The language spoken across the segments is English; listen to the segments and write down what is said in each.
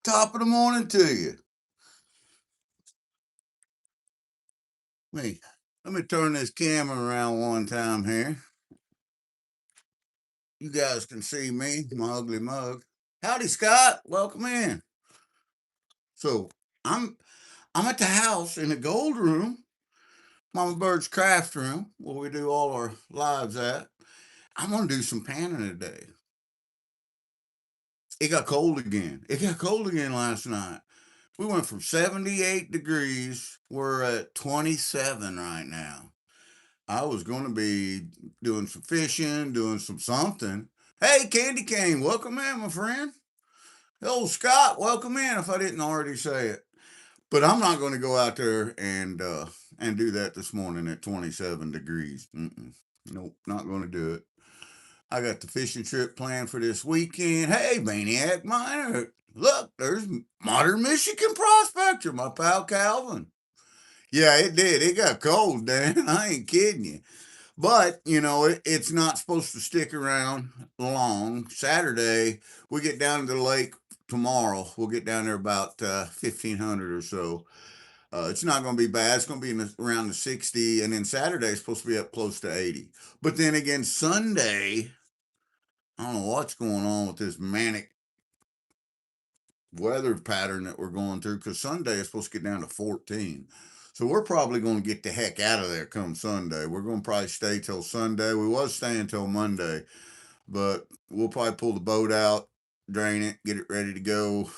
top of the morning to you. Let me turn this camera around one time here. You guys can see me, my ugly mug. Howdy, Scott. Welcome in. So I'm at the house in the gold room, Mama Bird's craft room, where we do all our lives at. I'm gonna do some panning today. It got cold again. It got cold again last night. We went from 78 degrees. We're at 27 right now. I was going to be doing some fishing, doing some something. Hey, Candy Cane, welcome in, my friend. Hello, Scott, welcome in. If I didn't already say it, but I'm not going to go out there and do that this morning at 27 degrees. Nope, not going to do it. I got the fishing trip planned for this weekend. Hey, Maniac Miner, look, there's Modern Michigan Prospector, my pal Calvin. Yeah, it did. It got cold, Dan. I ain't kidding you. But, it's not supposed to stick around long. Saturday, we get down to the lake tomorrow. We'll get down there about 1,500 or so. It's not going to be bad. It's going to be around the 60. And then Saturday is supposed to be up close to 80. But then again, Sunday, I don't know what's going on with this manic weather pattern that we're going through, because Sunday is supposed to get down to 14. So we're probably going to get the heck out of there come Sunday. We're going to probably stay till Sunday. We was staying till Monday, but we'll probably pull the boat out, drain it, get it ready to go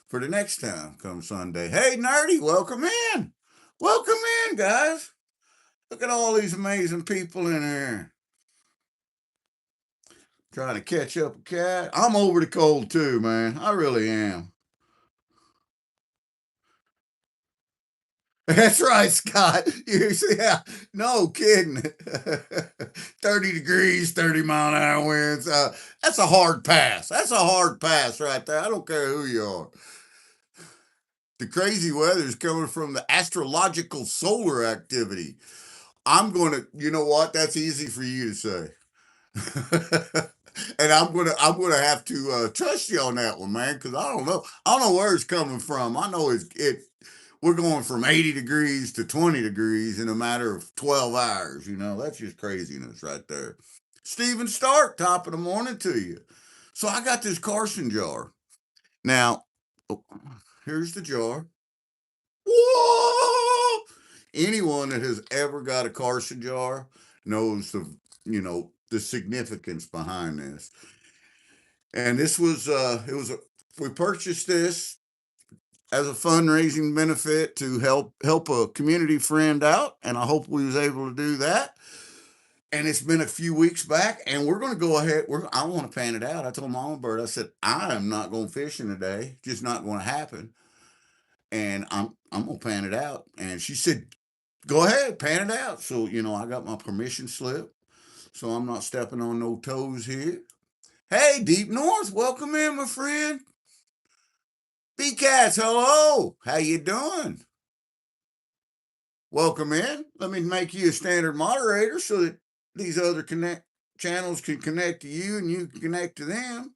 for the next time come Sunday. Hey, Nerdy, welcome in. Welcome in, guys. Look at all these amazing people in here. Trying to catch up a cat. I'm over the cold too, man. I really am. That's right, Scott. Yeah, no kidding. 30 degrees, 30-mile-an-hour winds. That's a hard pass. That's a hard pass right there. I don't care who you are. The crazy weather is coming from the astrological solar activity. You know what? That's easy for you to say. And I'm gonna have to trust you on that one, man, because I don't know where it's coming from. I know we're going from 80 degrees to 20 degrees in a matter of 12 hours. That's just craziness right there. Stephen Stark, top of the morning to you. So I got this Carson jar. Now, here's the jar. Whoa! Anyone that has ever got a Carson jar knows the significance behind this. And this was we purchased this as a fundraising benefit to help a community friend out, and I hope we was able to do that. And it's been a few weeks back, and we're going to go ahead. I want to pan it out. I told Mama Bird, I said, I am not going fishing today. Just not going to happen. And I'm going to pan it out. And she said, go ahead, pan it out. So, I got my permission slip, so I'm not stepping on no toes here. Hey, Deep North, welcome in, my friend. B-Cats, hello. How you doing? Welcome in. Let me make you a standard moderator so that these other channels can connect to you and you can connect to them.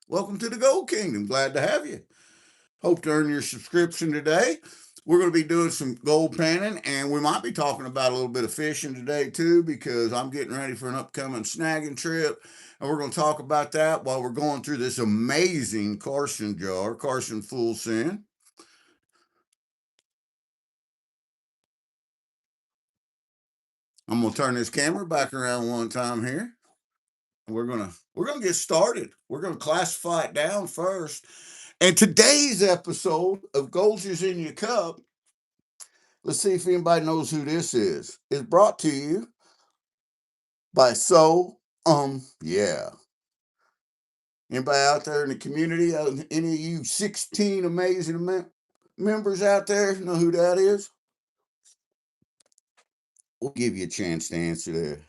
Welcome to the Gold Kingdom. Glad to have you. Hope to earn your subscription today. We're going to be doing some gold panning, and we might be talking about a little bit of fishing today too, because I'm getting ready for an upcoming snagging trip, and we're going to talk about that while we're going through this amazing Carson jar, Carson Full Send. I'm going to turn this camera back around one time here. We're gonna get started. We're gonna classify it down first. And today's episode of Goldgers in Your Cup, let's see if anybody knows who this is brought to you by yeah. Anybody out there in the community, any of you 16 amazing members out there know who that is? We'll give you a chance to answer there.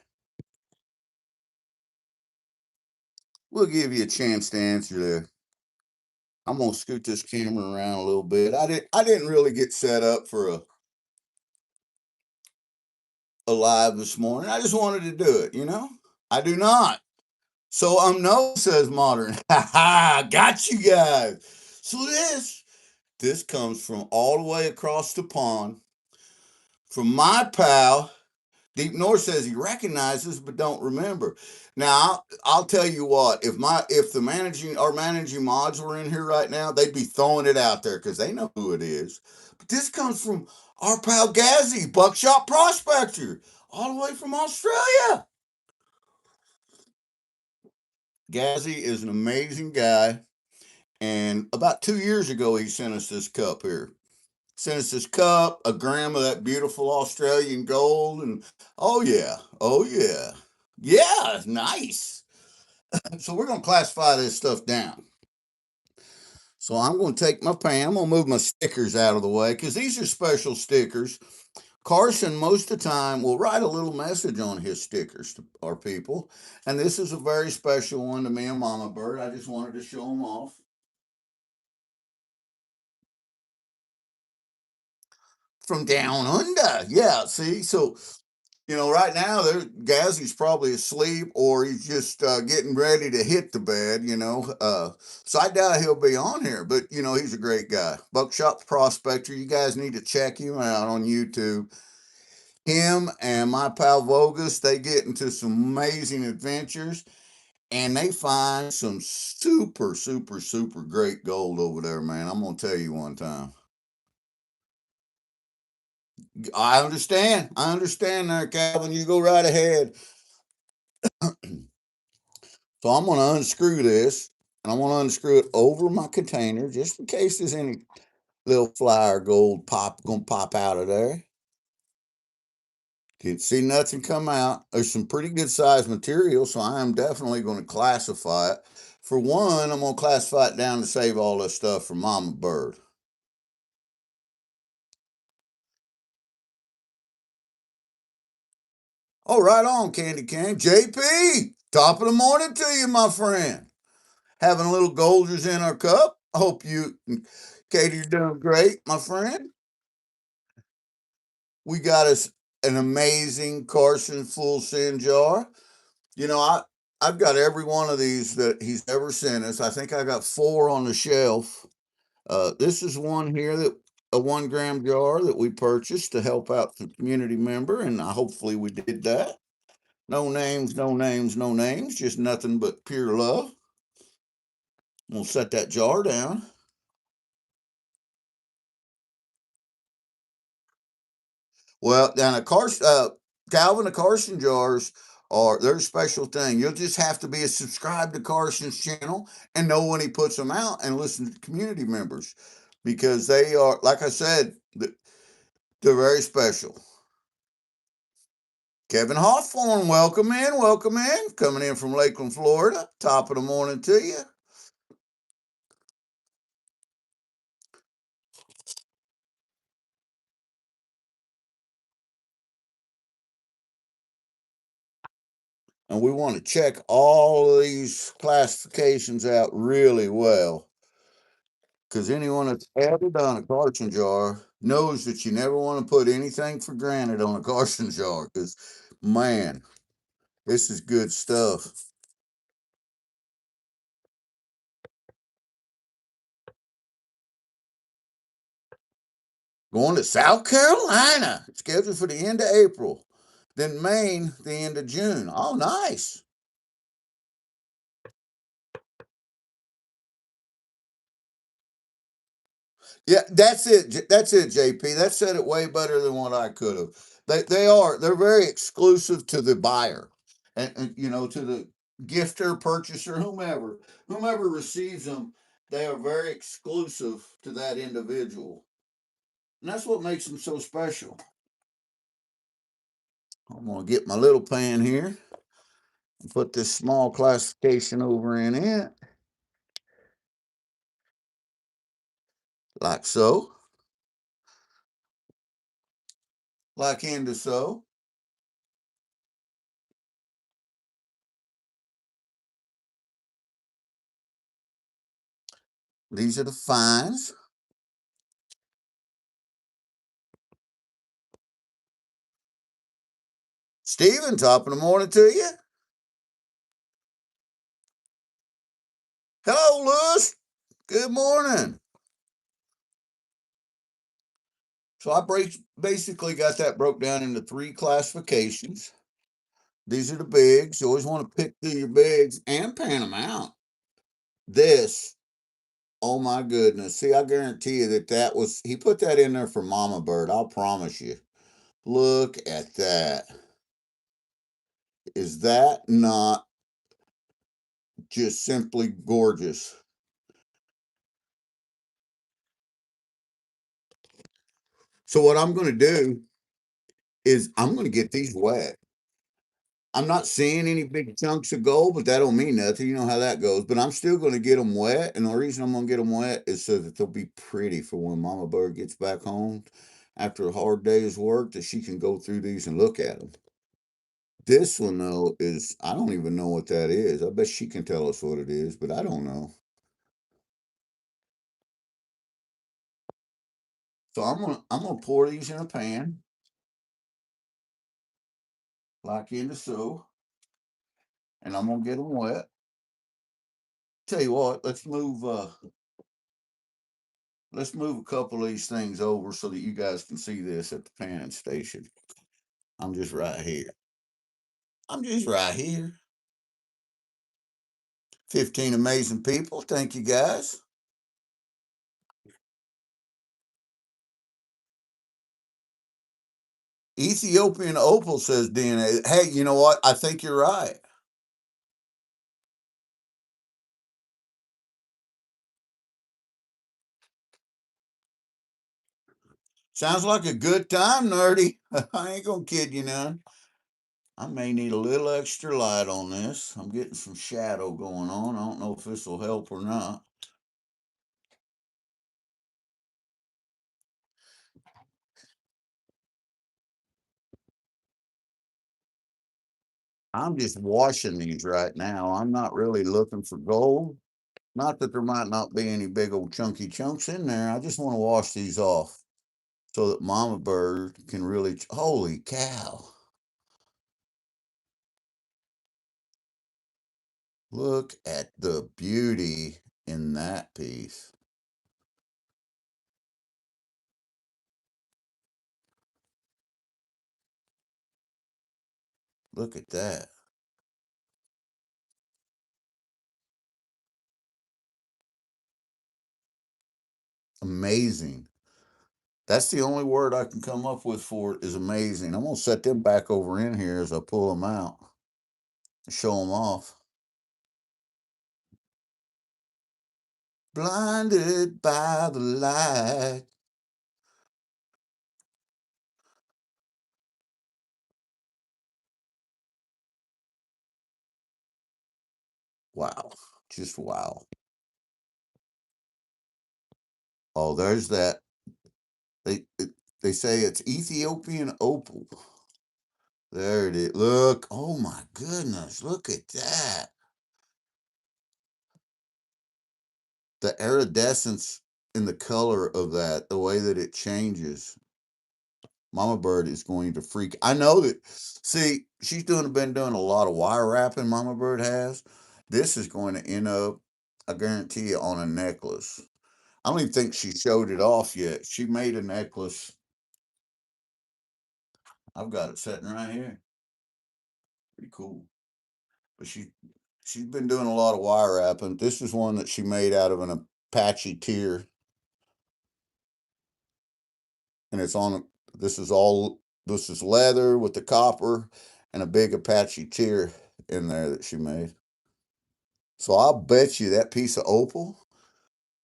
We'll give you a chance to answer there. I'm gonna scoot this camera around a little bit. I didn't really get set up for a live this morning. I just wanted to do it, I do not So I'm no, says Modern. Ha ha, got you guys. So this comes from all the way across the pond from my pal. Deep North says he recognizes but don't remember. Now I'll tell you what, if the managing our managing mods were in here right now, they'd be throwing it out there because they know who it is. But this comes from our pal Gazzy, buckshot prospector, all the way from Australia. Gazzy is an amazing guy, and about 2 years ago he sent us this cup here. Sent us this cup, a gram of that beautiful Australian gold, and oh yeah, yeah, nice. So we're gonna classify this stuff down. So I'm gonna take my pen. I'm gonna move my stickers out of the way because these are special stickers. Carson, most of the time, will write a little message on his stickers to our people, and this is a very special one to me and Mama Bird. I just wanted to show them off. From down under, yeah. See, so right now, Gazzy's probably asleep or he's just getting ready to hit the bed. So I doubt he'll be on here. But he's a great guy, buckshot prospector. You guys need to check him out on YouTube. Him and my pal Vogus, they get into some amazing adventures, and they find some super, super, super great gold over there, man. I'm gonna tell you one time. I understand there, Calvin. You go right ahead. So I'm going to unscrew this, and I want to unscrew it over my container just in case there's any little fly or gold going to pop out of there. Can't see nothing come out. There's some pretty good sized material, so I am definitely going to classify it. For one, I'm going to classify it down to save all this stuff for Mama Bird. Oh, right on, Candy Cane. JP, top of the morning to you, my friend. Having a little Goldgers in our cup. I hope you, Katie, you're doing great, my friend. We got us an amazing Carson full send jar. You know, I I've got every one of these that he's ever sent us. I think I got four on the shelf. This is one here that a 1 gram jar that we purchased to help out the community member, and hopefully we did that. No names, no names, no names, just nothing but pure love. We'll set that jar down. Well, now Calvin, the Carson jars are they're a special thing. You'll just have to be a subscribed to Carson's channel and know when he puts them out and listen to community members because they are, like I said, they're very special. Kevin Hawthorne, welcome in, coming in from Lakeland, Florida. Top of the morning to you. And we want to check all of these classifications out really well. Because anyone that's ever done a Carson jar knows that you never want to put anything for granted on a Carson jar. Because, man, this is good stuff. Going to South Carolina, scheduled for the end of April. Then Maine, the end of June. Oh, nice. Yeah, that's it. That's it, JP. That said it way better than what I could have. They're very exclusive to the buyer, and to the gifter, purchaser, whomever receives them. They are very exclusive to that individual, and that's what makes them so special. I'm gonna get my little pan here and put this small classification over in it, like so, like into so. These are the fines. Stephen, top of the morning to you. Hello, Lewis. Good morning. So basically got that broke down into three classifications. These are the bigs. You always want to pick through your bigs and pan them out. This, oh my goodness. See, I guarantee you that was, he put that in there for Mama Bird. I'll promise you. Look at that. Is that not just simply gorgeous? So, what I'm going to do is I'm going to get these wet. I'm not seeing any big chunks of gold, but that don't mean nothing. You know how that goes. But I'm still going to get them wet, and the reason I'm going to get them wet is so that they'll be pretty for when Mama Bird gets back home after a hard day's work, that she can go through these and look at them. This one though is, I don't even know what that is. I bet she can tell us what it is, but I don't know. So I'm gonna pour these in a pan like in the so, and I'm gonna get them wet. Tell you what, let's move a couple of these things over so that you guys can see this at the panning station. I'm just right here. I'm just right here. 15 amazing people. Thank you guys. Ethiopian Opal says DNA. Hey, you know what? I think you're right. Sounds like a good time, nerdy. I ain't gonna kid you none. I may need a little extra light on this. I'm getting some shadow going on. I don't know if this will help or not. I'm just washing these right now. I'm not really looking for gold. Not that there might not be any big old chunky chunks in there. I just want to wash these off so that Mama Bird can really. Holy cow. Look at the beauty in that piece. Look at that. Amazing. That's the only word I can come up with for it, is amazing. I'm going to set them back over in here as I pull them out, show them off. Blinded by the light. Wow. Just wow. Oh, there's that. They they say it's Ethiopian opal. There it is. Look. Oh my goodness. Look at that. The iridescence in the color of that, the way that it changes. Mama Bird is going to freak. I know that. See, been doing a lot of wire wrapping. Mama Bird has. This is going to end up, I guarantee you, on a necklace. I don't even think she showed it off yet. She made a necklace. I've got it sitting right here. Pretty cool. But she's been doing a lot of wire wrapping. This is one that she made out of an Apache tear, and it's on. This is leather with the copper and a big Apache tear in there that she made. So I'll bet you that piece of opal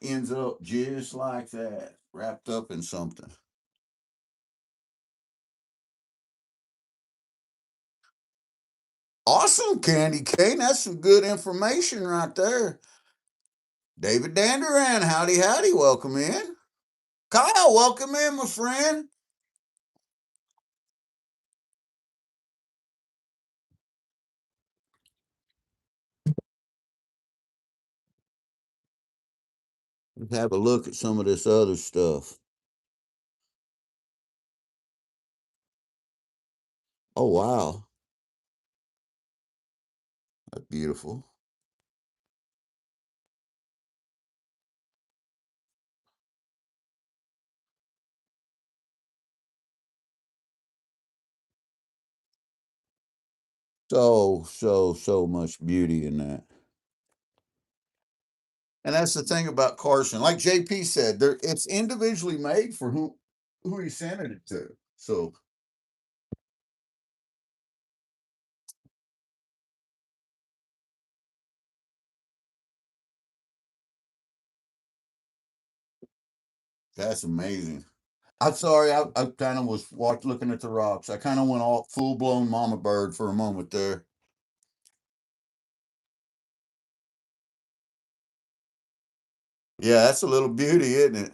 ends up just like that, wrapped up in something. Awesome, Candy Cane. That's some good information right there. David Danduran, howdy, howdy. Welcome in. Kyle, welcome in, my friend. Let's have a look at some of this other stuff. Oh, wow. That's beautiful. So much beauty in that. And that's the thing about Carson. Like JP said, there it's individually made for who he sent it to. So that's amazing. I'm sorry, I kind of was looking at the rocks. I kind of went all full blown mama bird for a moment there. Yeah, that's a little beauty, isn't it?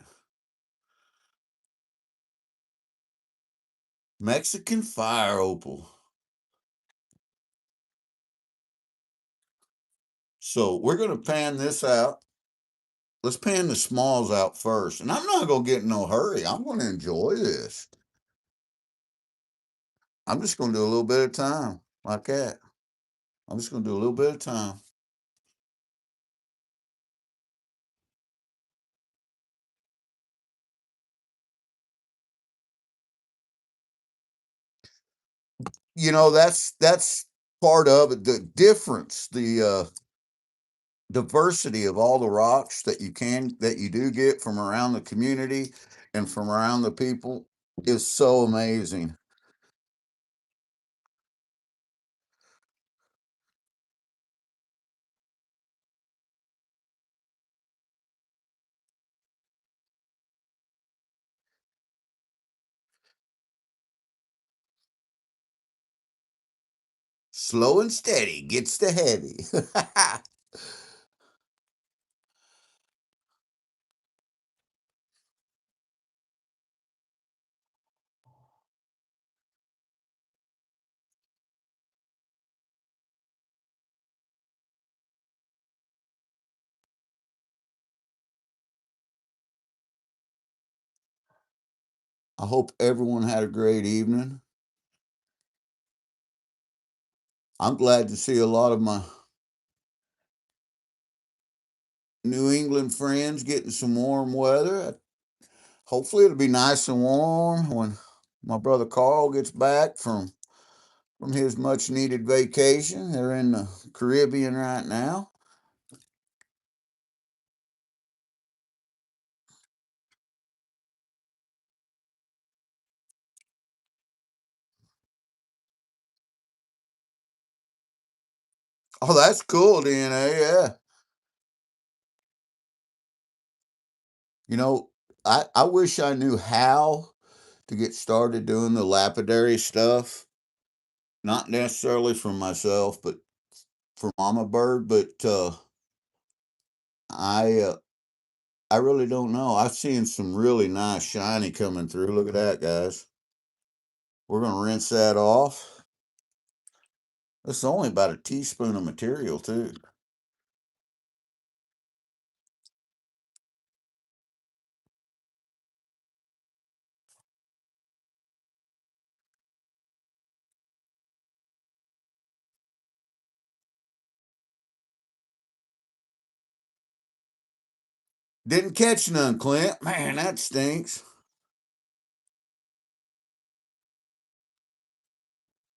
Mexican fire opal. So we're gonna pan this out. Let's pan the smalls out first. And I'm not gonna get in no hurry. I'm gonna enjoy this. I'm just gonna do a little bit of time like that. I'm just gonna do a little bit of time. That's part of it. The difference, the diversity of all the rocks that you do get from around the community and from around the people is so amazing. Slow and steady gets the heavy. I hope everyone had a great evening. I'm glad to see a lot of my New England friends getting some warm weather. Hopefully, it'll be nice and warm when my brother Carl gets back from his much needed vacation. They're in the Caribbean right now. Oh, that's cool, DNA. Yeah. You know, I wish I knew how to get started doing the lapidary stuff. Not necessarily for myself, but for Mama Bird. But I I really don't know. I've seen some really nice shiny coming through. Look at that, guys. We're gonna rinse that off. It's only about a teaspoon of material too. Didn't catch none, Clint. Man, that stinks.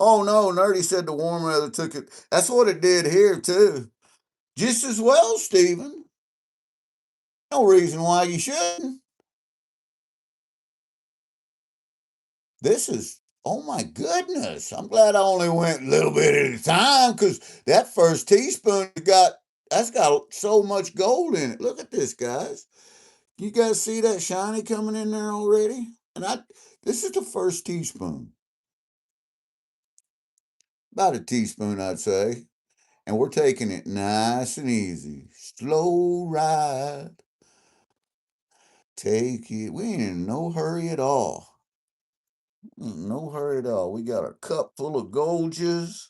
Oh no, Nerdy said the warm weather took it. That's what it did here too. Just as well, Stephen. No reason why you shouldn't. This is, oh my goodness. I'm glad I only went a little bit at a time because that first teaspoon that's got so much gold in it. Look at this, guys. You guys see that shiny coming in there already? And this is the first teaspoon. About a teaspoon, I'd say. And we're taking it nice and easy. Slow ride. Take it. We ain't in no hurry at all. No hurry at all. We got a cup full of Goldgers,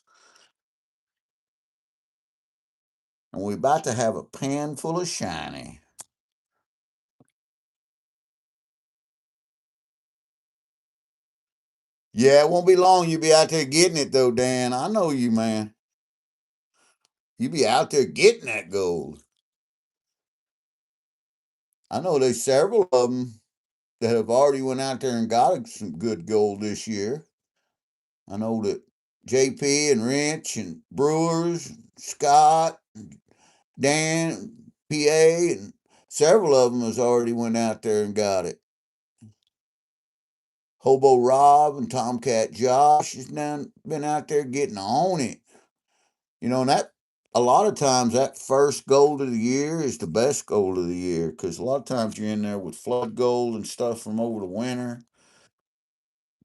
and we're about to have a pan full of shiny. Yeah, it won't be long. You'll be out there getting it, though, Dan. I know you, man. You be out there getting that gold. I know there's several of them that have already went out there and got some good gold this year. I know that JP and Wrench and Brewers, Scott, Dan, PA, and several of them has already went out there and got it. Hobo Rob and Tomcat Josh has been out there getting on it. And that a lot of times that first gold of the year is the best gold of the year because a lot of times you're in there with flood gold and stuff from over the winter.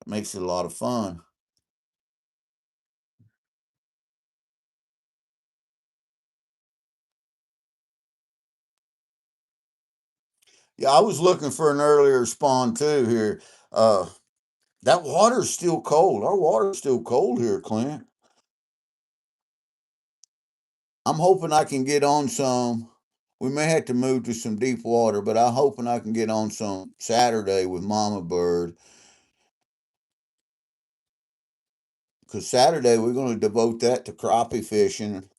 It makes it a lot of fun. Yeah, I was looking for an earlier spawn too here. That water's still cold. Our water's still cold here, Clint. I'm hoping I can get on some. We may have to move to some deep water, but I'm hoping I can get on some Saturday with Mama Bird. Because Saturday we're going to devote that to crappie fishing.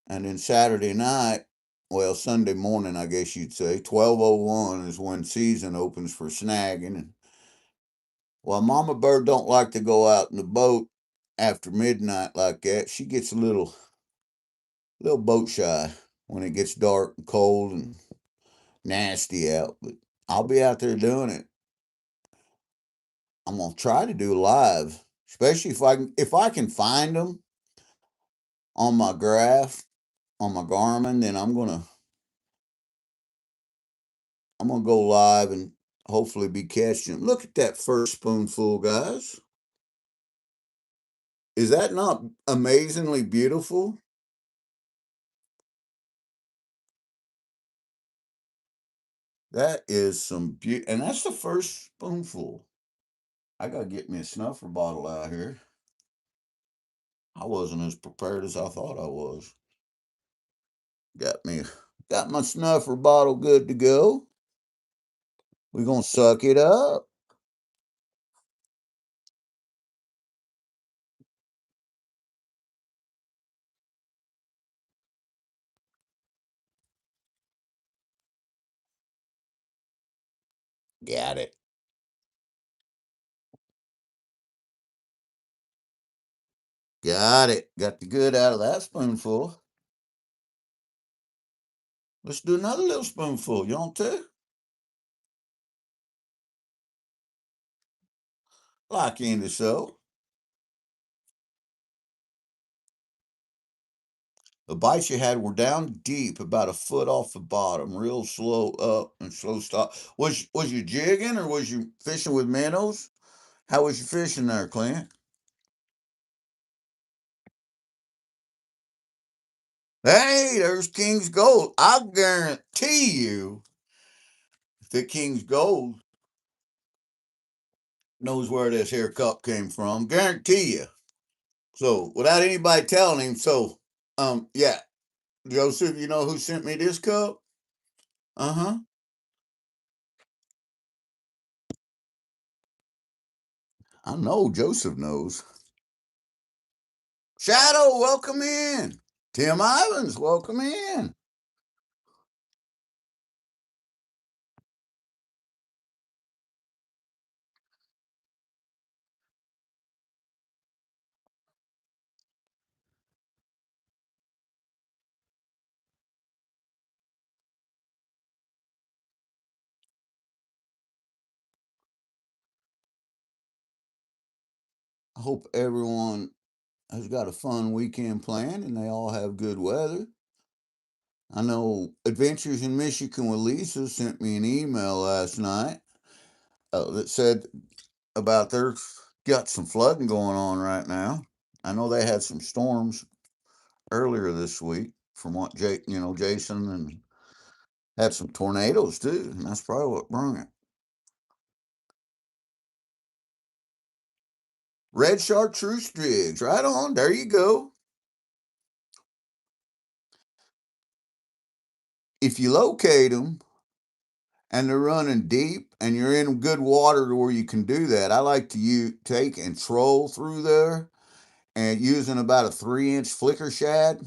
And then Saturday night, well, Sunday morning, I guess you'd say, 12:01 is when season opens for snagging. And while Mama Bird don't like to go out in the boat after midnight like that, she gets a little boat shy when it gets dark and cold and nasty out. But I'll be out there doing it. I'm gonna try to do live, especially if I can find them on my graph on my Garmin. Then I'm gonna go live and hopefully be catching them. Look at that first spoonful, guys. Is that not amazingly beautiful? That is some beauty, and that's the first spoonful. I gotta get me a snuffer bottle out here. I wasn't as prepared as I thought I was. Got me, got my snuffer bottle good to go. We're gonna suck it up. Got it. Got it. Got the good out of that spoonful. Let's do another little spoonful. You want to? Like in the show. The bites you had were down deep, about a foot off the bottom, real slow up and slow stop. Was you jigging or was you fishing with minnows? How was you fishing there, Clint? Hey, there's King's Gold. I guarantee you that King's Gold knows where this here cup came from. Guarantee you. So without anybody telling him, yeah, Joseph, you know who sent me this cup? Uh-huh. I know Joseph knows. Shadow, welcome in. Tim Ivans, welcome in. I hope everyone has got a fun weekend planned and they all have good weather. I know Adventures in Michigan with Lisa sent me an email last night that said about their got some flooding going on right now. I know they had some storms earlier this week from what Jason and had some tornadoes too, and that's probably what brought it. Red chartreuse jigs, right on. There you go. If you locate them and they're running deep and you're in good water to where you can do that, I like to take and troll through there and using about a 3-inch flicker shad.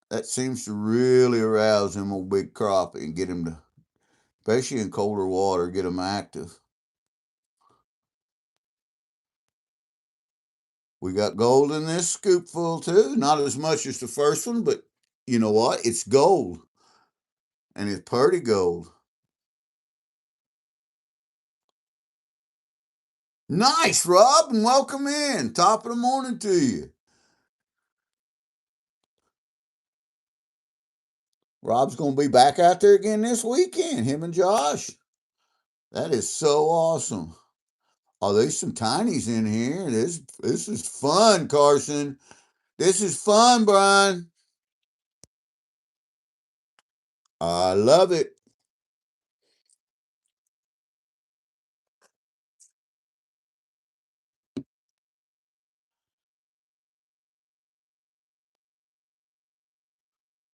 That seems to really arouse them old big crappie and get them to, especially in colder water, get them active. We got gold in this scoopful too. Not as much as the first one, but you know what? It's gold. And it's pretty gold. Nice, Rob, and welcome in. Top of the morning to you. Rob's going to be back out there again this weekend, him and Josh. That is so awesome. Oh, there's some tinies in here. This is fun, Carson. This is fun, Brian. I love it.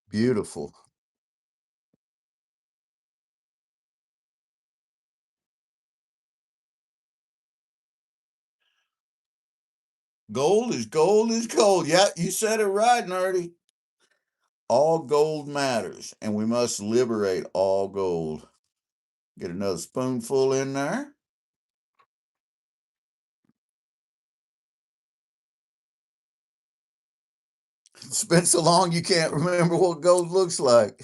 Beautiful. Gold is gold is gold. Yeah, you said it right, Nerdy. All gold matters, and we must liberate all gold. Get another spoonful in there. It's been so long you can't remember what gold looks like.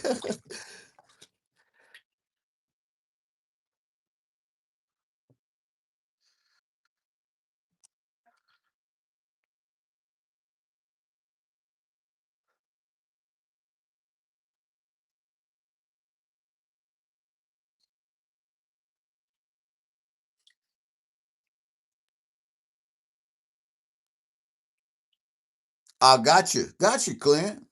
I got you. Got you, Clint.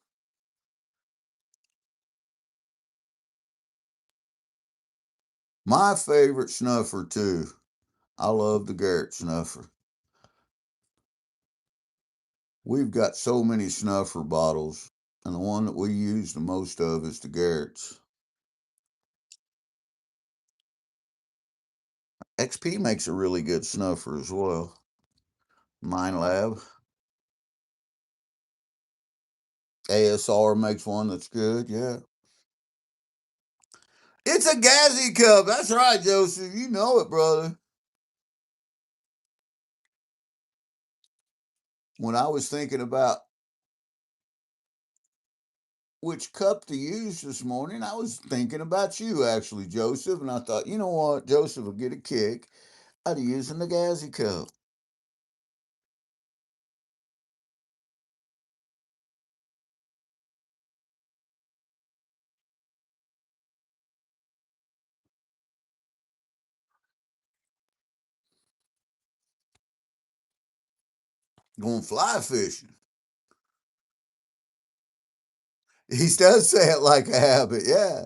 My favorite snuffer, too. I love the Garrett snuffer. We've got so many snuffer bottles, and the one that we use the most of is the Garrett's. XP makes a really good snuffer as well. Mine Lab. ASR makes one that's good, yeah. It's a Gazzy cup. That's right, Joseph. You know it, brother. When I was thinking about which cup to use this morning, I was thinking about you, actually, Joseph. And I thought, you know what? Joseph will get a kick out of using the Gazzy cup. Going fly fishing. He does say it like a habit, yeah.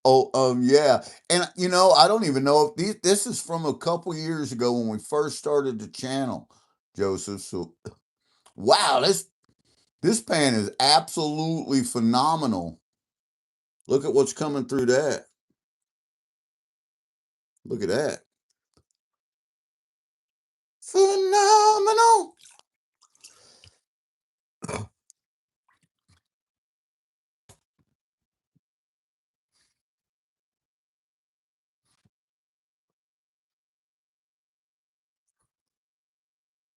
Oh, yeah. And I don't even know if this is from a couple years ago when we first started the channel, Joseph. So, wow, this pan is absolutely phenomenal. Look at what's coming through that. Look at that. Phenomenal.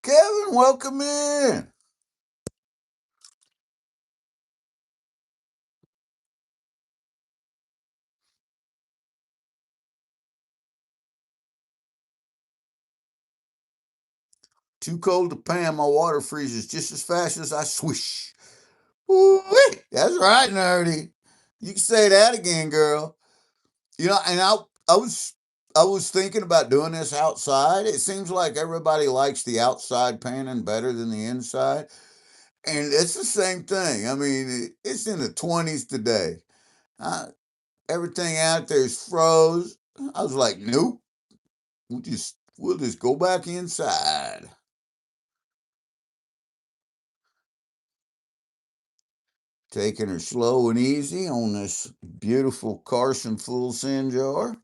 Kevin, welcome in. Too cold to pan. My water freezes just as fast as I swish. Woo-wee. That's right, nerdy. You can say that again, girl. And I was thinking about doing this outside. It seems like everybody likes the outside panning better than the inside. And it's the same thing. I mean, it's in the 20s today. Uh, Everything out there is froze. I was like, nope. We'll just go back inside. Taking her slow and easy on this beautiful Carson full send jar.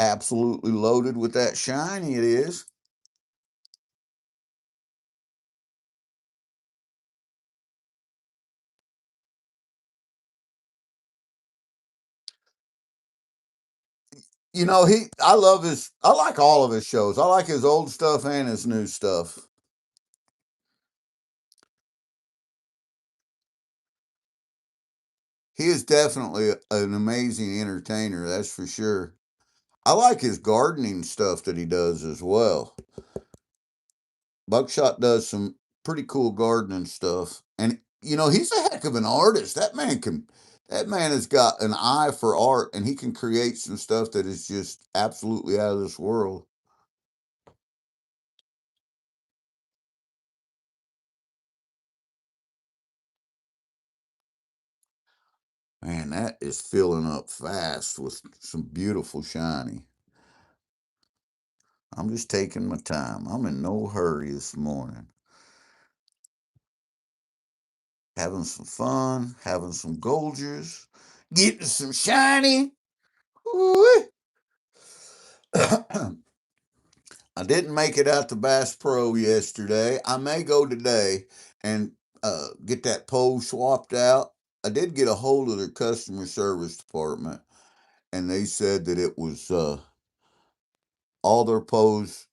Absolutely loaded with that shiny it is. I love I like all of his shows. I like his old stuff and his new stuff. He is definitely an amazing entertainer, that's for sure. I like his gardening stuff that he does as well. Buckshot does some pretty cool gardening stuff. And he's a heck of an artist. That man has got an eye for art and he can create some stuff that is just absolutely out of this world. Man, that is filling up fast with some beautiful shiny. I'm just taking my time. I'm in no hurry this morning. Having some fun, having some Goldgers, getting some shiny. I didn't make it out to Bass Pro yesterday. I may go today and get that pole swapped out. I did get a hold of their customer service department, and they said that it was all their poles,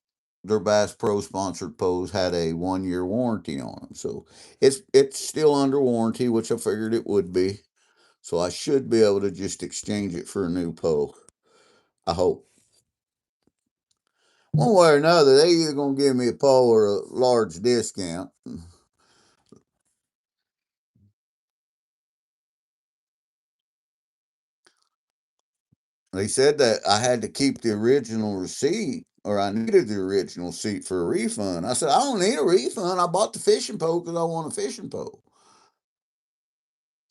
their Bass Pro sponsored poles had a 1 year warranty on them. So it's still under warranty, which I figured it would be. So I should be able to just exchange it for a new pole. I hope. One way or another, they either gonna give me a pole or a large discount. They said that I had to keep the original receipt or I needed the original receipt for a refund. I said, I don't need a refund. I bought the fishing pole because I want a fishing pole.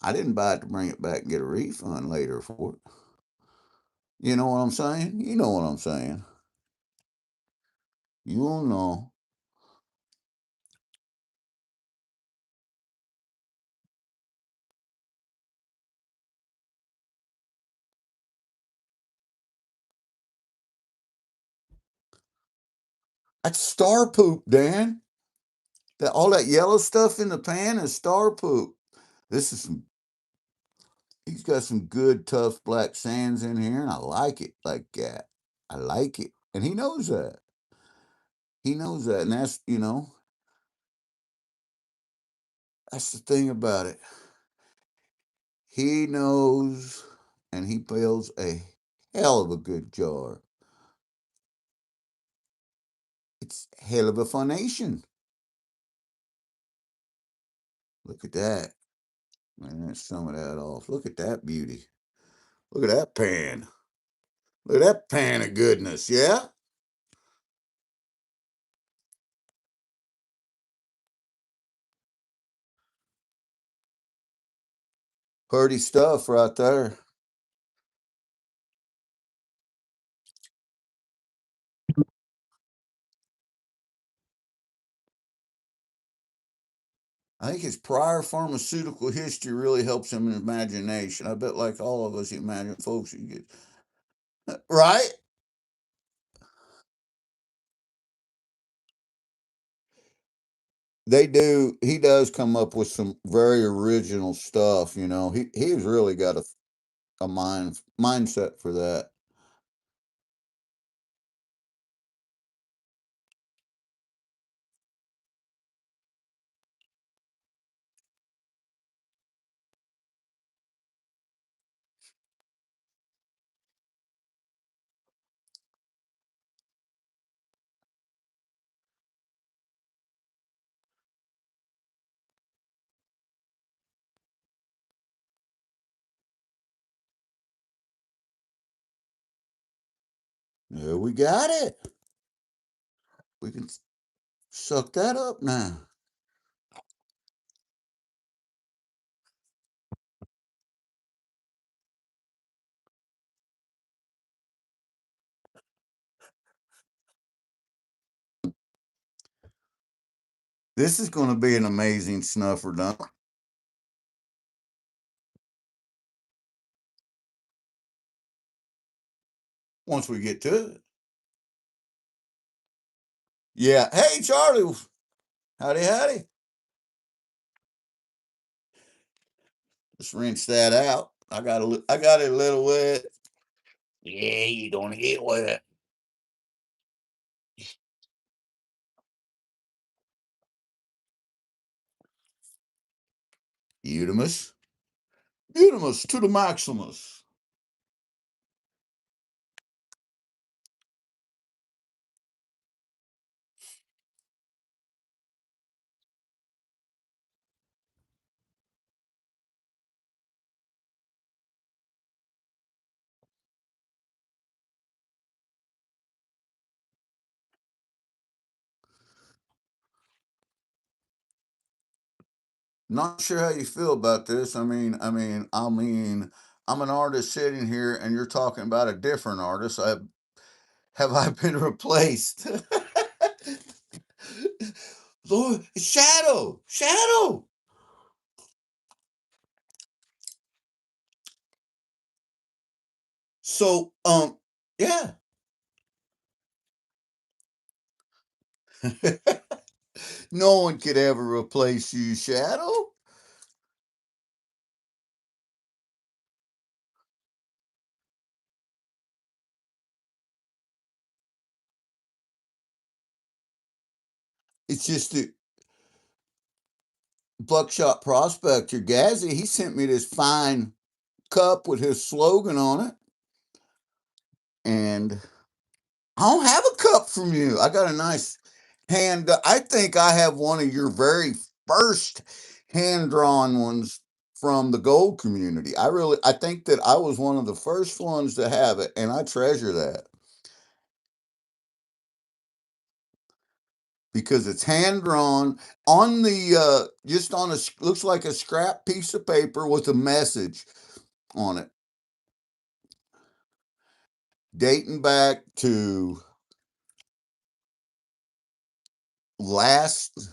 I didn't buy it to bring it back and get a refund later for it. You know what I'm saying? You know what I'm saying. You will know. That's star poop, Dan. That all that yellow stuff in the pan is star poop. This is some He's got some good tough black sands in here, and I like it like that. I like it. And he knows that. He knows that. And that's the thing about it. He knows and he builds a hell of a good jar. It's hell of a funation. Look at that. Man, that's some of that off. Look at that beauty. Look at that pan. Look at that pan of goodness, yeah? Pretty stuff right there. I think his prior pharmaceutical history really helps him in imagination. I bet, like all of us, he imagine folks who get right. They do. He does come up with some very original stuff. He's really got a mindset for that. Yeah, we got it. We can suck that up now. This is going to be an amazing snuffer dump once we get to it. Yeah. Hey, Charlie. Howdy, howdy. Let's rinse that out. I got it a little wet. Yeah, you're gonna get wet. Utimus. Utimus to the Maximus. Not sure how you feel about this. I'm an artist sitting here, and you're talking about a different artist. Have I been replaced? Lord, Shadow, Shadow. So, yeah. No one could ever replace you, Shadow. It's just that Buckshot Prospector Gazzy, he sent me this fine cup with his slogan on it. And I don't have a cup from you. I got a nice hand. I think I have one of your very first hand drawn ones from the gold community. I think that I was one of the first ones to have it, and I treasure that because it's hand drawn on the just on a looks like a scrap piece of paper with a message on it, dating back to last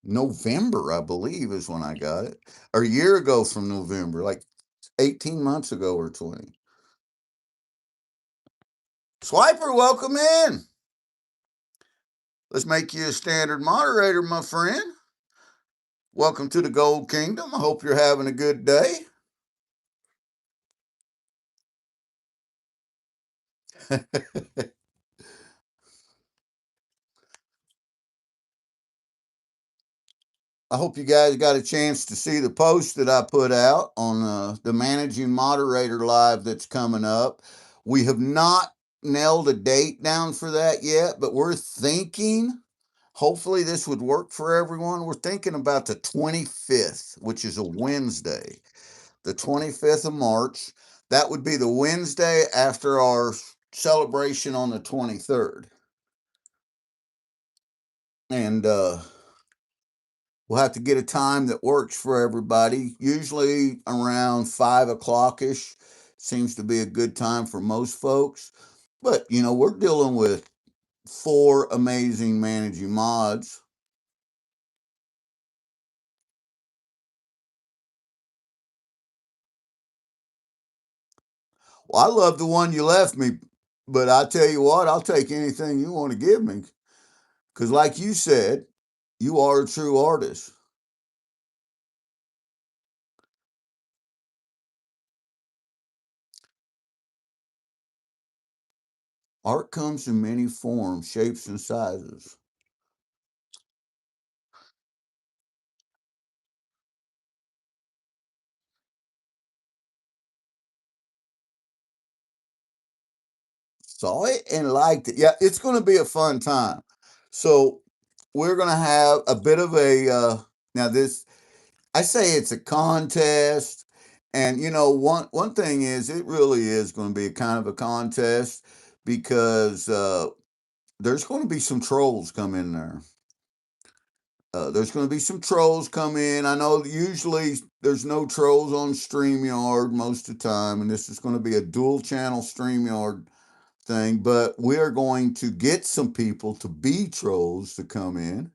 November, I believe, is when I got it. Or a year ago from November, like 18 months ago or 20. Swiper, welcome in. Let's make you a standard moderator, my friend. Welcome to the Gold Kingdom. I hope you're having a good day. I hope you guys got a chance to see the post that I put out on the Managing Moderator Live that's coming up. We have not nailed a date down for that yet, but we're thinking hopefully this would work for everyone. We're thinking about the 25th, which is a Wednesday, the 25th of March. That would be the Wednesday after our celebration on the 23rd. And we'll have to get a time that works for everybody. Usually around 5 o'clock ish seems to be a good time for most folks. But, we're dealing with four amazing managing mods. Well, I love the one you left me, but I tell you what, I'll take anything you want to give me. Because, like you said, you are a true artist. Art comes in many forms, shapes, and sizes. Saw it and liked it. Yeah, it's going to be a fun time. So, we're going to have a bit of a, now this, I say it's a contest. And, one thing is, it really is going to be a kind of a contest because there's going to be some trolls come in there. There's going to be some trolls come in. I know usually there's no trolls on StreamYard most of the time, and this is going to be a dual channel StreamYard thing, but we are going to get some people to be trolls to come in,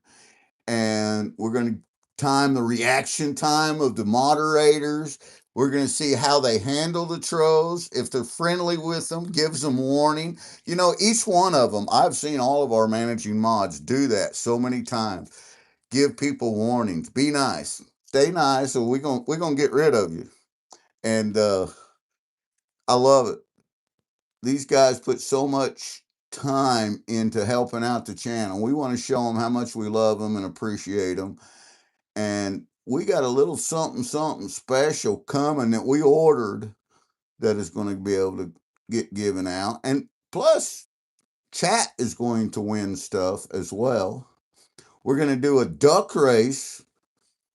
and we're going to time the reaction time of the moderators. We're going to see how they handle the trolls. If they're friendly with them, gives them warning. Each one of them, I've seen all of our managing mods do that so many times. Give people warnings. Be nice. Stay nice, or we're gonna get rid of you. And I love it. these guys put so much time into helping out the channel. We want to show them how much we love them and appreciate them. And we got a little something something special coming that we ordered that is going to be able to get given out. And plus, chat is going to win stuff as well. We're going to do a duck race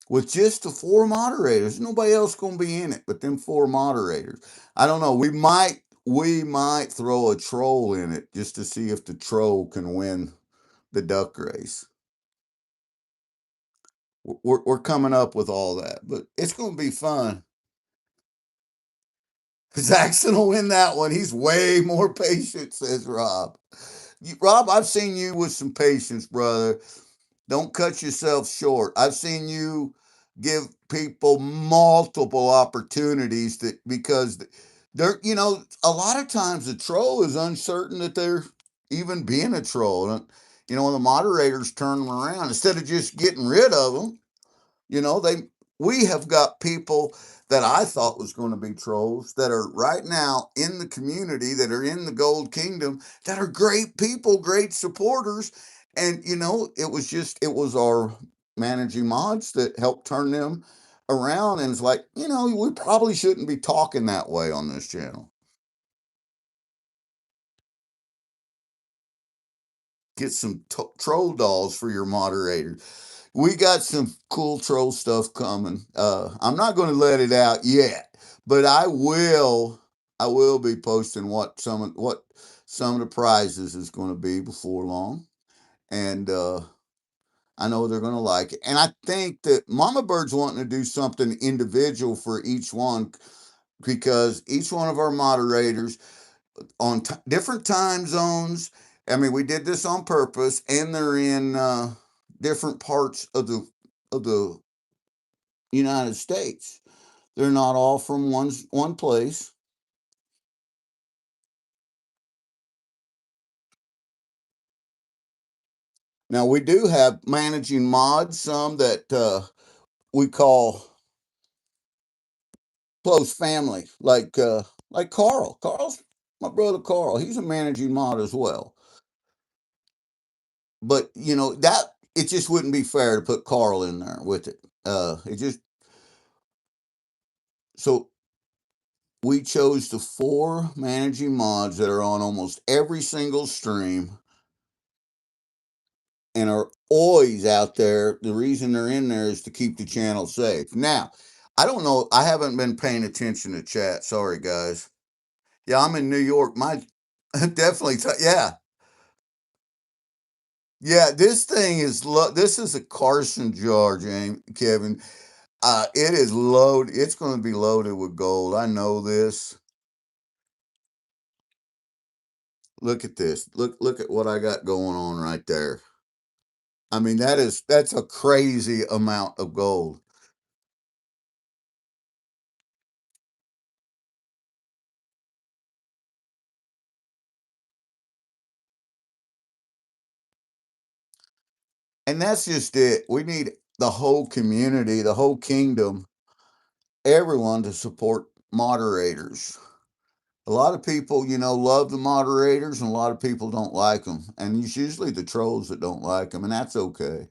with just the four moderators. Nobody else going to be in it but them four moderators. I don't know. We might throw a troll in it just to see if the troll can win the duck race. We're coming up with all that, but it's going to be fun. Jackson will win that one. He's way more patient, says Rob. Rob, I've seen you with some patience, brother. Don't cut yourself short. I've seen you give people multiple opportunities that because they're, a lot of times the troll is uncertain that they're even being a troll. When the moderators turn them around, instead of just getting rid of them, they we have got people that I thought was going to be trolls that are right now in the community, that are in the Gold Kingdom, that are great people, great supporters. And it was our managing mods that helped turn them around. And it's like, we probably shouldn't be talking that way on this channel. Get some troll dolls for your moderator. We got some cool troll stuff coming. I'm not going to let it out yet, but I will. I will be posting what some of the prizes is going to be before long, and I know they're going to like it. And I think that Mama Bird's wanting to do something individual for each one because each one of our moderators on different time zones. I mean, we did this on purpose, and they're in different parts of the United States. They're not all from one place. Now we do have managing mods, some that we call close family, like Carl. Carl's my brother Carl. He's a managing mod as well. But that it just wouldn't be fair to put Carl in there with it. It just so we chose the four managing mods that are on almost every single stream and are always out there. The reason they're in there is to keep the channel safe. Now, I don't know. I haven't been paying attention to chat. Sorry, guys. Yeah, I'm in New York. My definitely. Yeah, yeah. This thing is. This is a Carson jar, James, Kevin. It is loaded. It's going to be loaded with gold. I know this. Look at this. Look at what I got going on right there. I mean, that's a crazy amount of gold. And that's just it. We need the whole community, the whole kingdom, everyone to support moderators. A lot of people, love the moderators, and a lot of people don't like them. And it's usually the trolls that don't like them, and that's okay.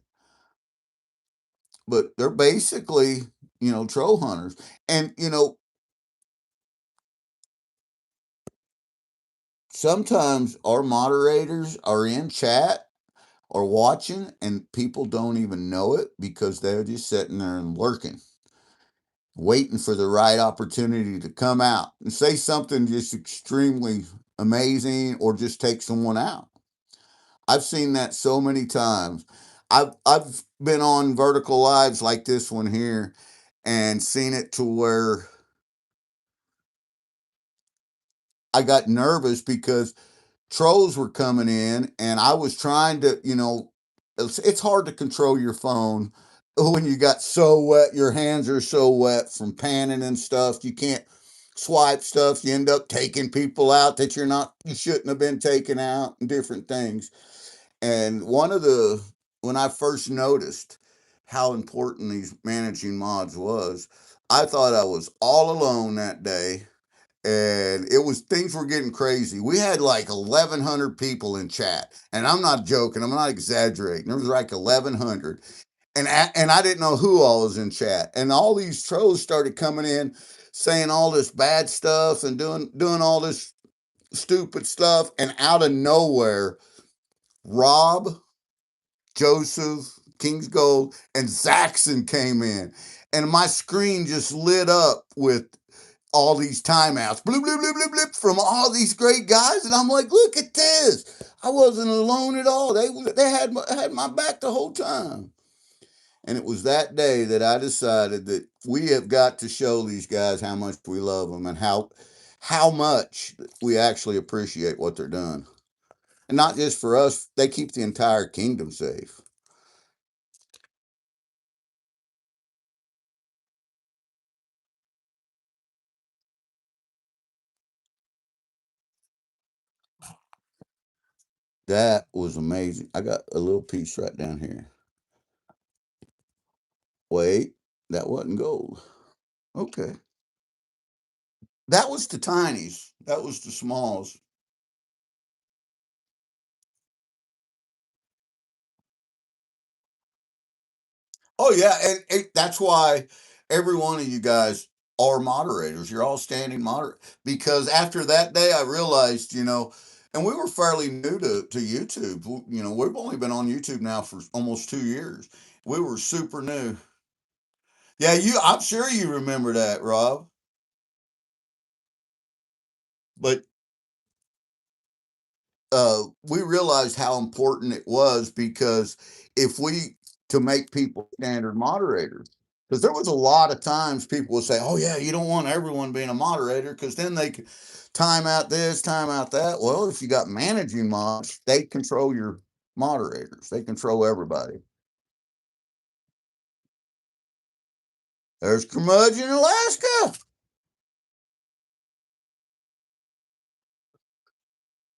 But they're basically, troll hunters. And, sometimes our moderators are in chat or watching, and people don't even know it because they're just sitting there and lurking, waiting for the right opportunity to come out and say something just extremely amazing or just take someone out. I've seen that so many times. I've been on vertical lives like this one here and seen it to where I got nervous because trolls were coming in and I was trying to, it's hard to control your phone when you got so wet, your hands are so wet from panning and stuff. You can't swipe stuff. You end up taking people out that you shouldn't have been taken out and different things. And when I first noticed how important these managing mods was, I thought I was all alone that day and it was things were getting crazy. We had like 1,100 people in chat, and I'm not joking. I'm not exaggerating. There was like 1,100, and I didn't know who all was in chat, and all these trolls started coming in, saying all this bad stuff and doing all this stupid stuff, and out of nowhere, Rob, Joseph, King's Gold, and Zaxxon came in, and my screen just lit up with all these timeouts, bloop, bloop, bloop, bloop, bloop, from all these great guys. And I'm like, look at this. I wasn't alone at all. They had my back the whole time. And it was that day that I decided that we have got to show these guys how much we love them and how much we actually appreciate what they're doing. And not just for us, they keep the entire kingdom safe. That was amazing. I got a little piece right down here. Wait, that wasn't gold. Okay. That was the tinies. That was the smalls. Oh yeah, and that's why every one of you guys are moderators. You're all standing moderate because after that day, I realized, and we were fairly new to YouTube. We've only been on YouTube now for almost 2 years. We were super new. Yeah, I'm sure you remember that, Rob. But we realized how important it was because if we to make people standard moderators, because there was a lot of times people would say, "Oh yeah, you don't want everyone being a moderator because then they can time out this, time out that." Well, if you got managing mods, they control your moderators. They control everybody. There's Curmudgeon, Alaska.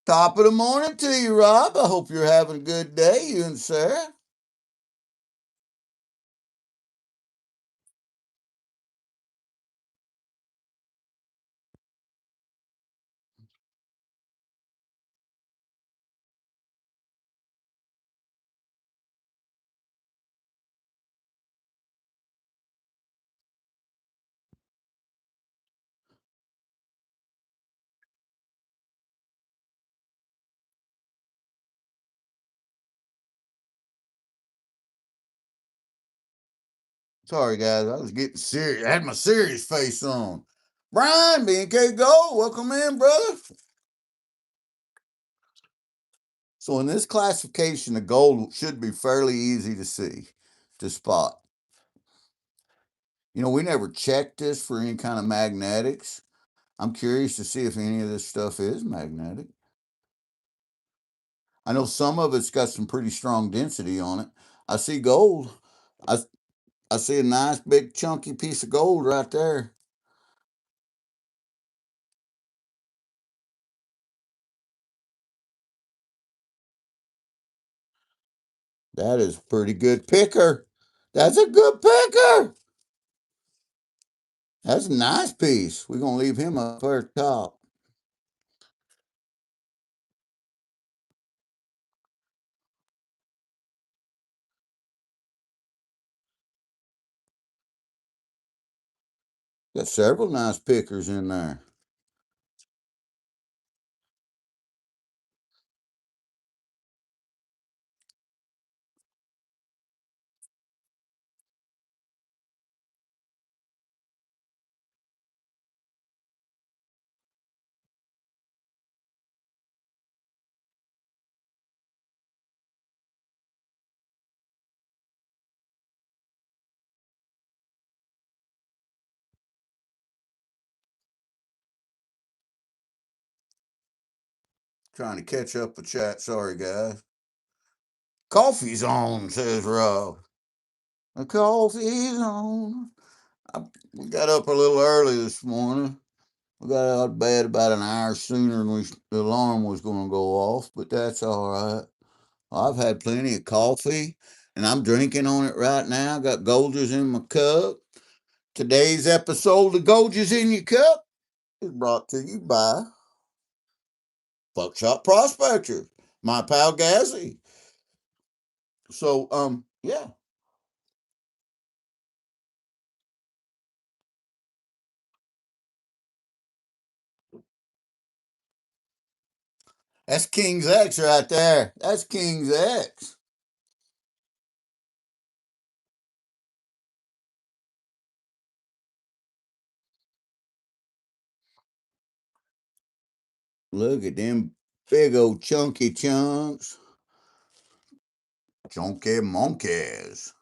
Top of the morning to you, Rob. I hope you're having a good day, you and Sarah. Sorry, guys. I was getting serious. I had my serious face on. Brian, B&K Gold, welcome in, brother. So, in this classification, the gold should be fairly easy to see, to spot. We never checked this for any kind of magnetics. I'm curious to see if any of this stuff is magnetic. I know some of it's got some pretty strong density on it. I see gold. I, I see a nice big chunky piece of gold right there. That is a pretty good picker. That's a good picker. That's a nice piece. We're gonna leave him up there top. Got several nice pickers in there. Trying to catch up with chat. Sorry, guys. Coffee's on, says Rob. The coffee's on. We got up a little early this morning. We got out of bed about an hour sooner than the alarm was going to go off, but that's all right. I've had plenty of coffee, and I'm drinking on it right now. Got Goldgers in my cup. Today's episode of Goldgers in Your Cup is brought to you by Buckshot Prospector, my pal Gazzy. So, yeah, that's King's X right there. That's King's X. Look at them big old chunky chunks. Chunky monkeys.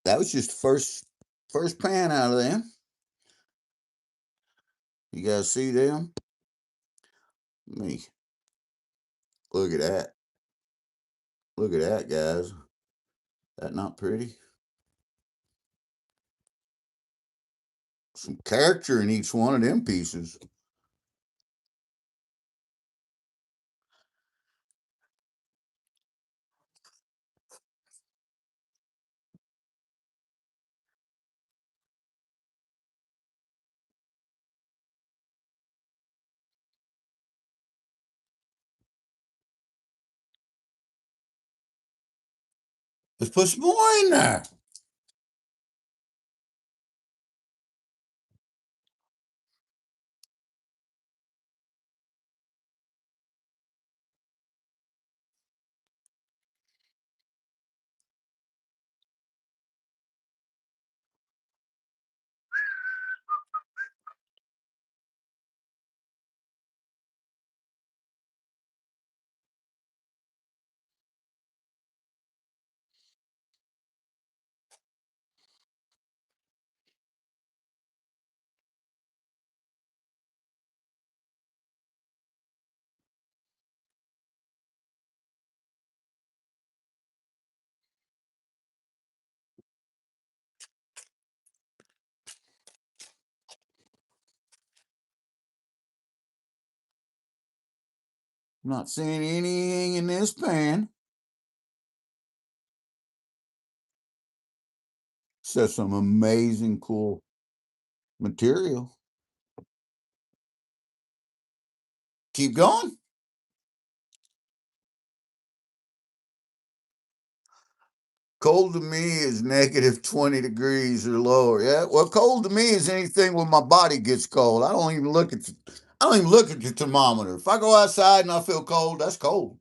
That was just the first pan out of them. You guys see them? Me. Look at that. Look at that, guys. That not pretty? Some character in each one of them pieces. Let's put some more in there. I'm not seeing anything in this pan. Says some amazing cool material. Keep going. Cold to me is negative 20 degrees or lower. Yeah. Well, cold to me is anything when my body gets cold. I don't even look at the thermometer. If I go outside and I feel cold, that's cold.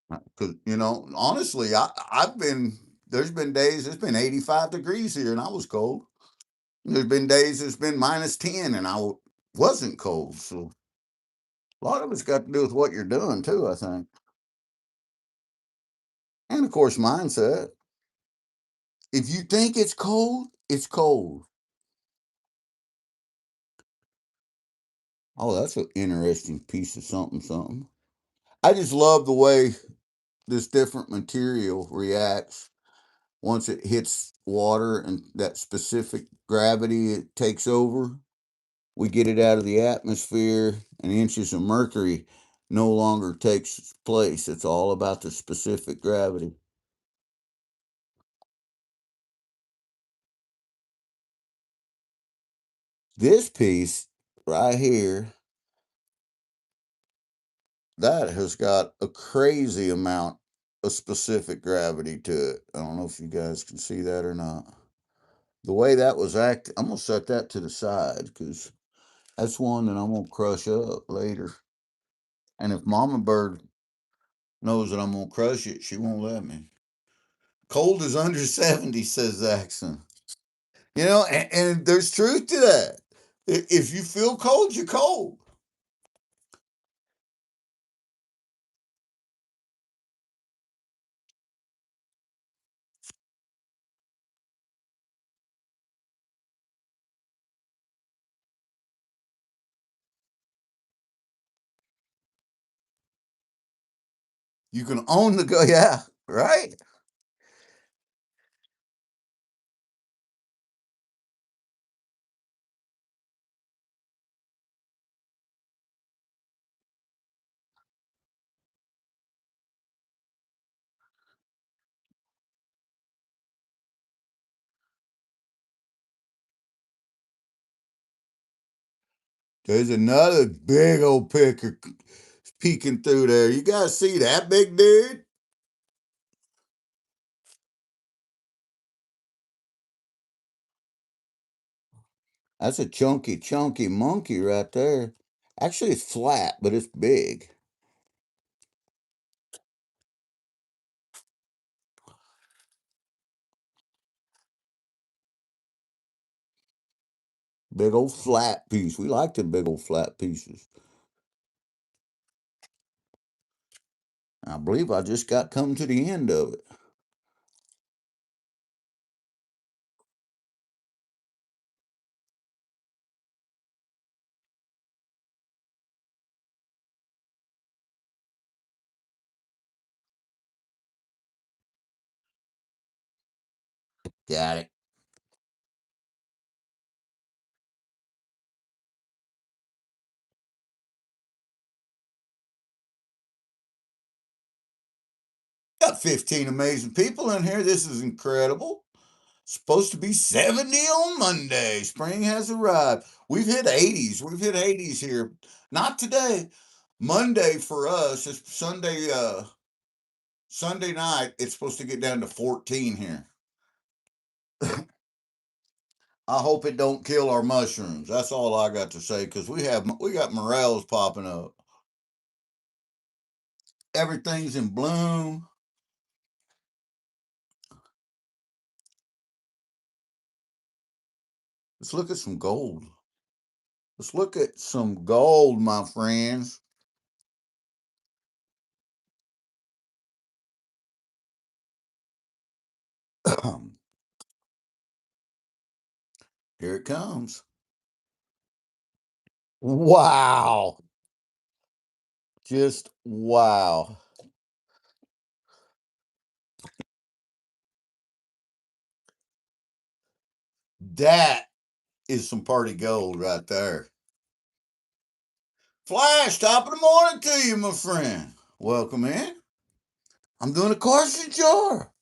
Because honestly, there's been days it's been 85 degrees here and I was cold. There's been days it's been minus 10 and I wasn't cold. So a lot of it's got to do with what you're doing too, I think. And of course, mindset. If you think it's cold, it's cold. Oh, that's an interesting piece of something, something. I just love the way this different material reacts once it hits water and that specific gravity it takes over. We get it out of the atmosphere, and inches of mercury no longer takes its place. It's all about the specific gravity. This piece right here, that has got a crazy amount of specific gravity to it. I don't know if you guys can see that or not. The way that was acting, I'm gonna set that to the side because that's one that I'm gonna crush up later. And if Mama Bird knows that I'm gonna crush it, she won't let me. Cold is under 70, says Zaxxon. And there's truth to that. If you feel cold, you're cold. You can own the go, yeah, right? There's another big old picker peeking through there. You guys see that big dude? That's a chunky monkey right there. Actually, it's flat, but it's big. Big old flat piece. We like the big old flat pieces. I believe I just got come to the end of it. Got it. Got 15 amazing people in here. This is incredible. Supposed to be 70 on Monday. Spring has arrived. We've hit 80s. We've hit 80s here. Not today. Monday for us. It's Sunday night. It's supposed to get down to 14 here. I hope it don't kill our mushrooms. That's all I got to say because we got morels popping up. Everything's in bloom. Let's look at some gold. Let's look at some gold, my friends. Here it comes. Wow. Just wow. That is some party gold right there. Flash, top of the morning to you, my friend. Welcome in. I'm doing a Carson jar.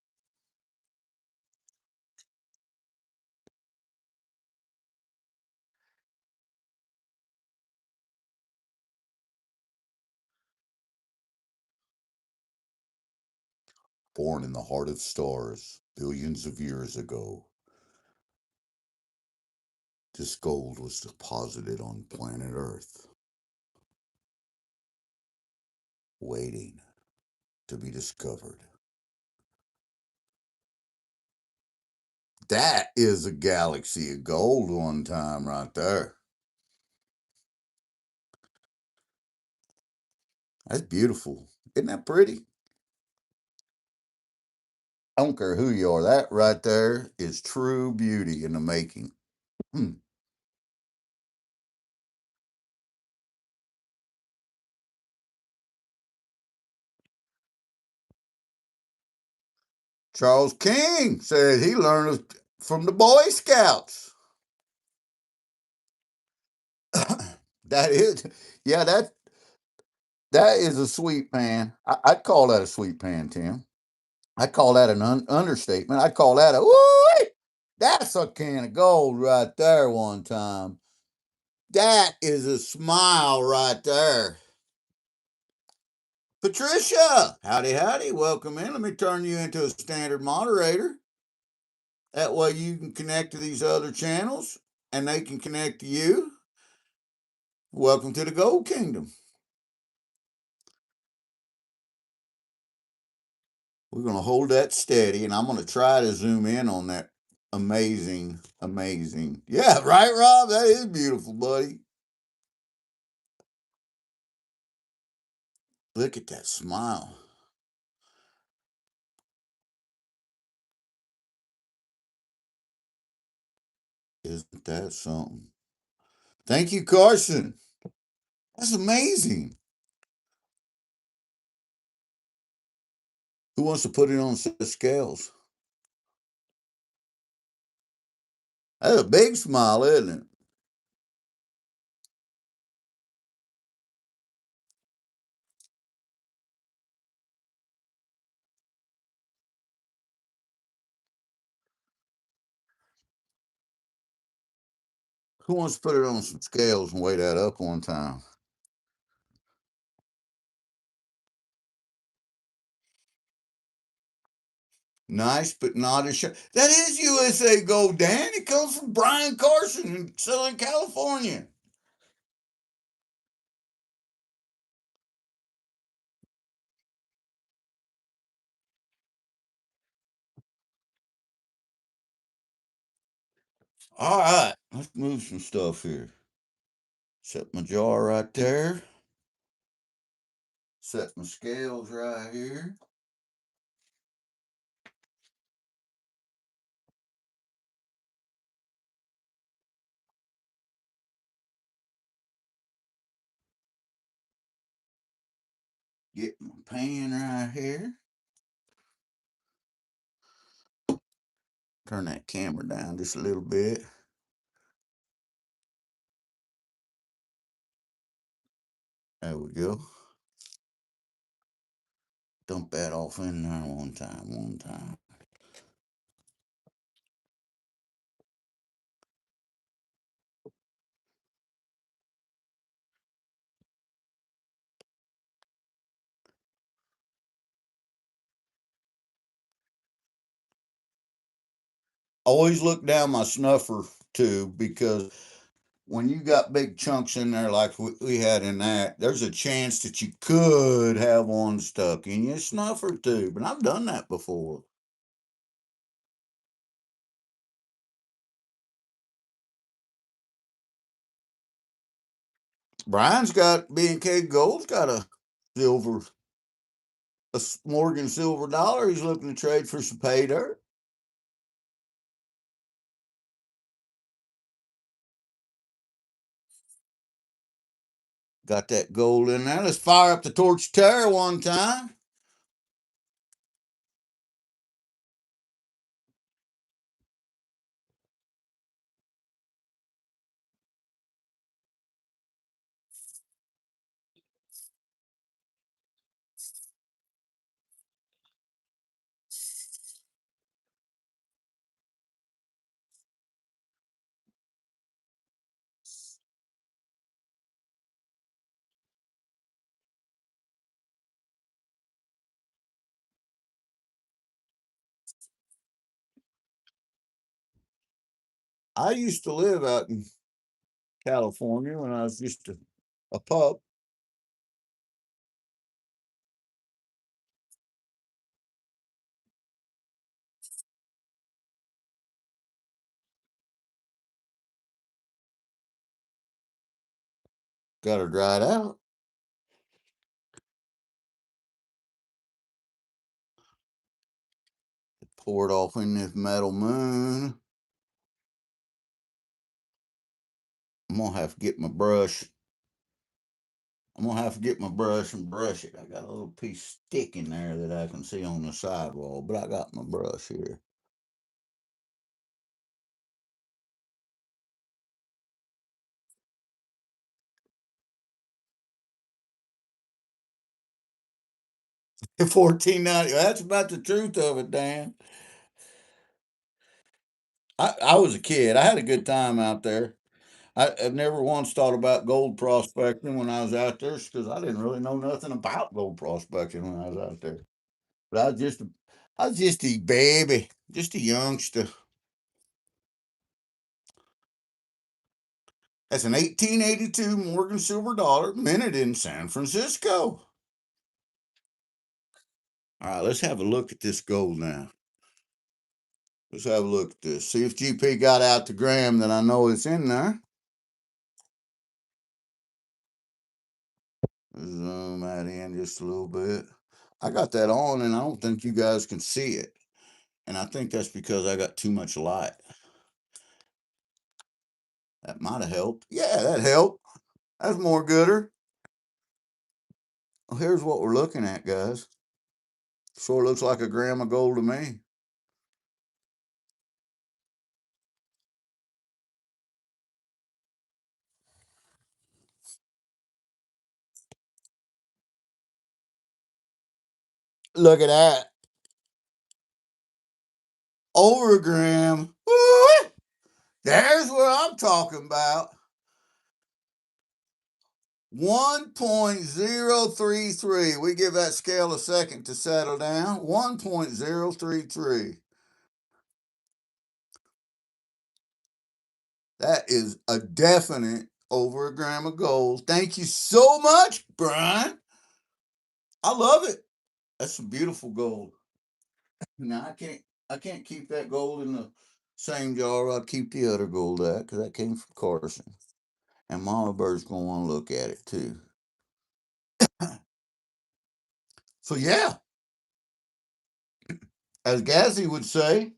Born in the heart of stars billions of years ago, this gold was deposited on planet Earth, waiting to be discovered. That is a galaxy of gold one time right there. That's beautiful. Isn't that pretty? I don't care who you are. That right there is true beauty in the making. Hmm. Charles King said he learned from the Boy Scouts. That is, yeah, that is a sweet pan. I'd call that a sweet pan, Tim. I call that an understatement. I call that a woo. That's a can of gold right there. One time, that is a smile right there. Patricia, howdy, howdy. Welcome in. Let me turn you into a standard moderator. That way you can connect to these other channels and they can connect to you. Welcome to the Gold Kingdom. We're going to hold that steady and I'm going to try to zoom in on that amazing. Yeah, right, Rob? That is beautiful, buddy. Look at that smile. Isn't that something? Thank you, Carson. That's amazing. Who wants to put it on a set of scales? That's a big smile, isn't it? Who wants to put it on some scales and weigh that up one time? Nice, but not as sharp. That is USA gold, Dan. It comes from Brian Carson in Southern California. All right, let's move some stuff here. Set my jar right there. Set my scales right here. Get my pan right here. Turn that camera down just a little bit. There we go. Dump that off in there one time. Always look down my snuffer tube because when you got big chunks in there like we had in that, there's a chance that you could have one stuck in your snuffer tube. And I've done that before. Brian's got B&K Gold's got a silver, a Morgan silver dollar. He's looking to trade for some pay dirt. Got that gold in there. Let's fire up the torch terror one time. I used to live out in California when I was just a pup. Got her dried out. Pour it off in this metal moon. I'm gonna have to get my brush. I'm gonna have to get my brush and brush it. I got a little piece of stick in there that I can see on the sidewall, but I got my brush here. $14.90. That's about the truth of it, Dan. I was a kid. I had a good time out there. I never once thought about gold prospecting when I was out there because I didn't really know nothing about gold prospecting when I was out there. But I was just a baby, just a youngster. That's an 1882 Morgan silver dollar minted in San Francisco. All right, let's have a look at this gold now. Let's have a look at this. See if GP got out the gram that I know it's in there. Zoom that in just a little bit. I got that on and I don't think you guys can see it. And I think that's because I got too much light. That might have helped. Yeah, that helped. That's more gooder. Well, here's what we're looking at, guys. Sure looks like a gram of gold to me. Look at that. Over a gram. Woo! There's what I'm talking about. 1.033. We give that scale a second to settle down. 1.033. That is a definite over a gram of gold. Thank you so much, Brian. I love it. That's some beautiful gold. Now I can't keep that gold in the same jar I'd keep the other gold at because that came from Carson. And Mama Bird's gonna want to look at it too. So yeah, as Gazzy would say.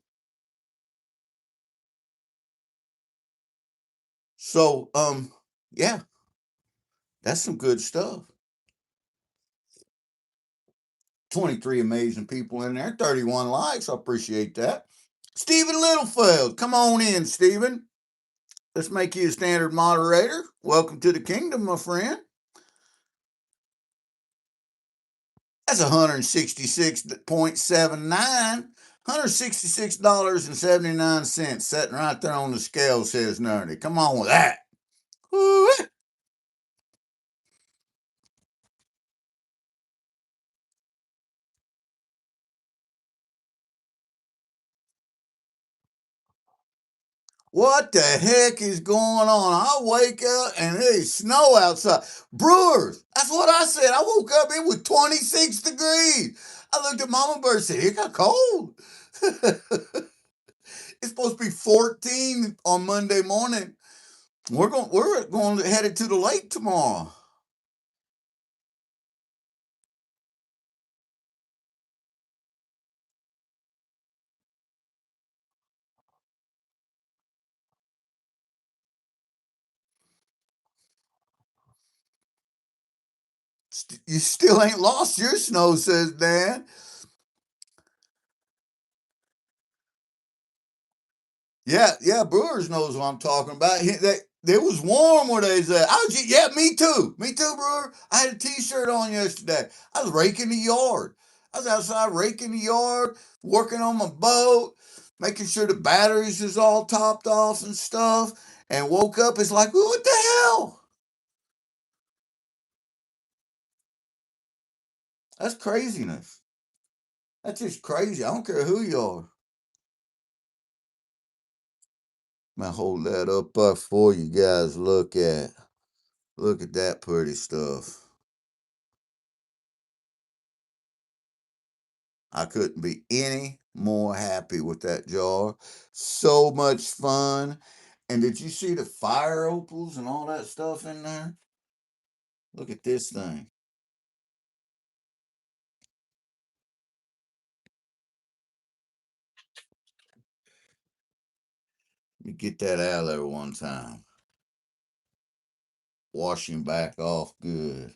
So yeah, that's some good stuff. 23 amazing people in there, 31 likes. I appreciate that. Stephen Littlefeld, come on in, Stephen. Let's make you a standard moderator. Welcome to the kingdom, my friend. That's 166.79. $166.79 sitting right there on the scale, says Nerdy. Come on with that. Woo. What the heck is going on? I wake up and there's snow outside. Brewers, that's what I said. I woke up, it was 26 degrees. I looked at Mama Bird and said, it got cold. It's supposed to be 14 on Monday morning. We're going headed to the lake tomorrow. You still ain't lost your snow, says Dan. Yeah, Brewers knows what I'm talking about. It was warm where they was at. Yeah, me too. Me too, Brewer. I had a t-shirt on yesterday. I was raking the yard. I was outside raking the yard, working on my boat, making sure the batteries is all topped off and stuff, and woke up, it's like, what the hell? That's craziness. That's just crazy. I don't care who you are. I'm gonna hold that up for you guys look at. Look at that pretty stuff. I couldn't be any more happy with that jar. So much fun. And did you see the fire opals and all that stuff in there? Look at this thing. Let me get that out of there one time. Wash him back off good.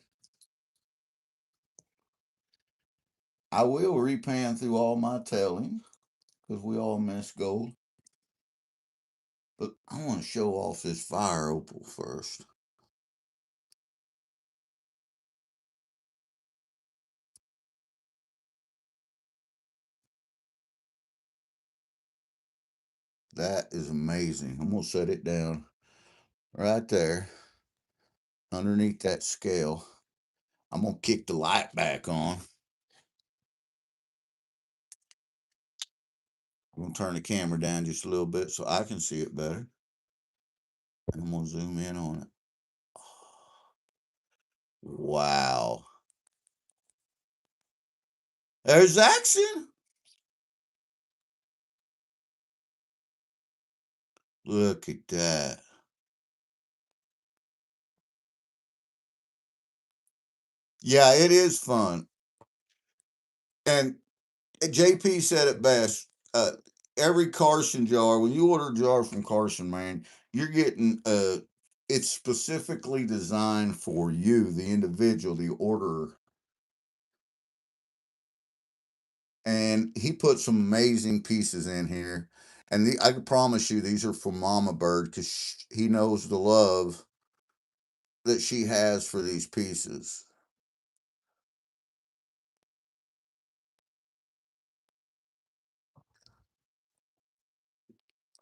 I will repan through all my tailings because we all miss gold. But I want to show off this fire opal first. That is amazing. I'm going to set it down right there underneath that scale. I'm going to kick the light back on. I'm going to turn the camera down just a little bit so I can see it better. And I'm going to zoom in on it. Wow. There's action. Look at that. Yeah, it is fun. And JP said it best. Every Carson jar, when you order a jar from Carson, man, you're getting it's specifically designed for you, the individual, the orderer. And he put some amazing pieces in here. And I can promise you, these are for Mama Bird because he knows the love that she has for these pieces.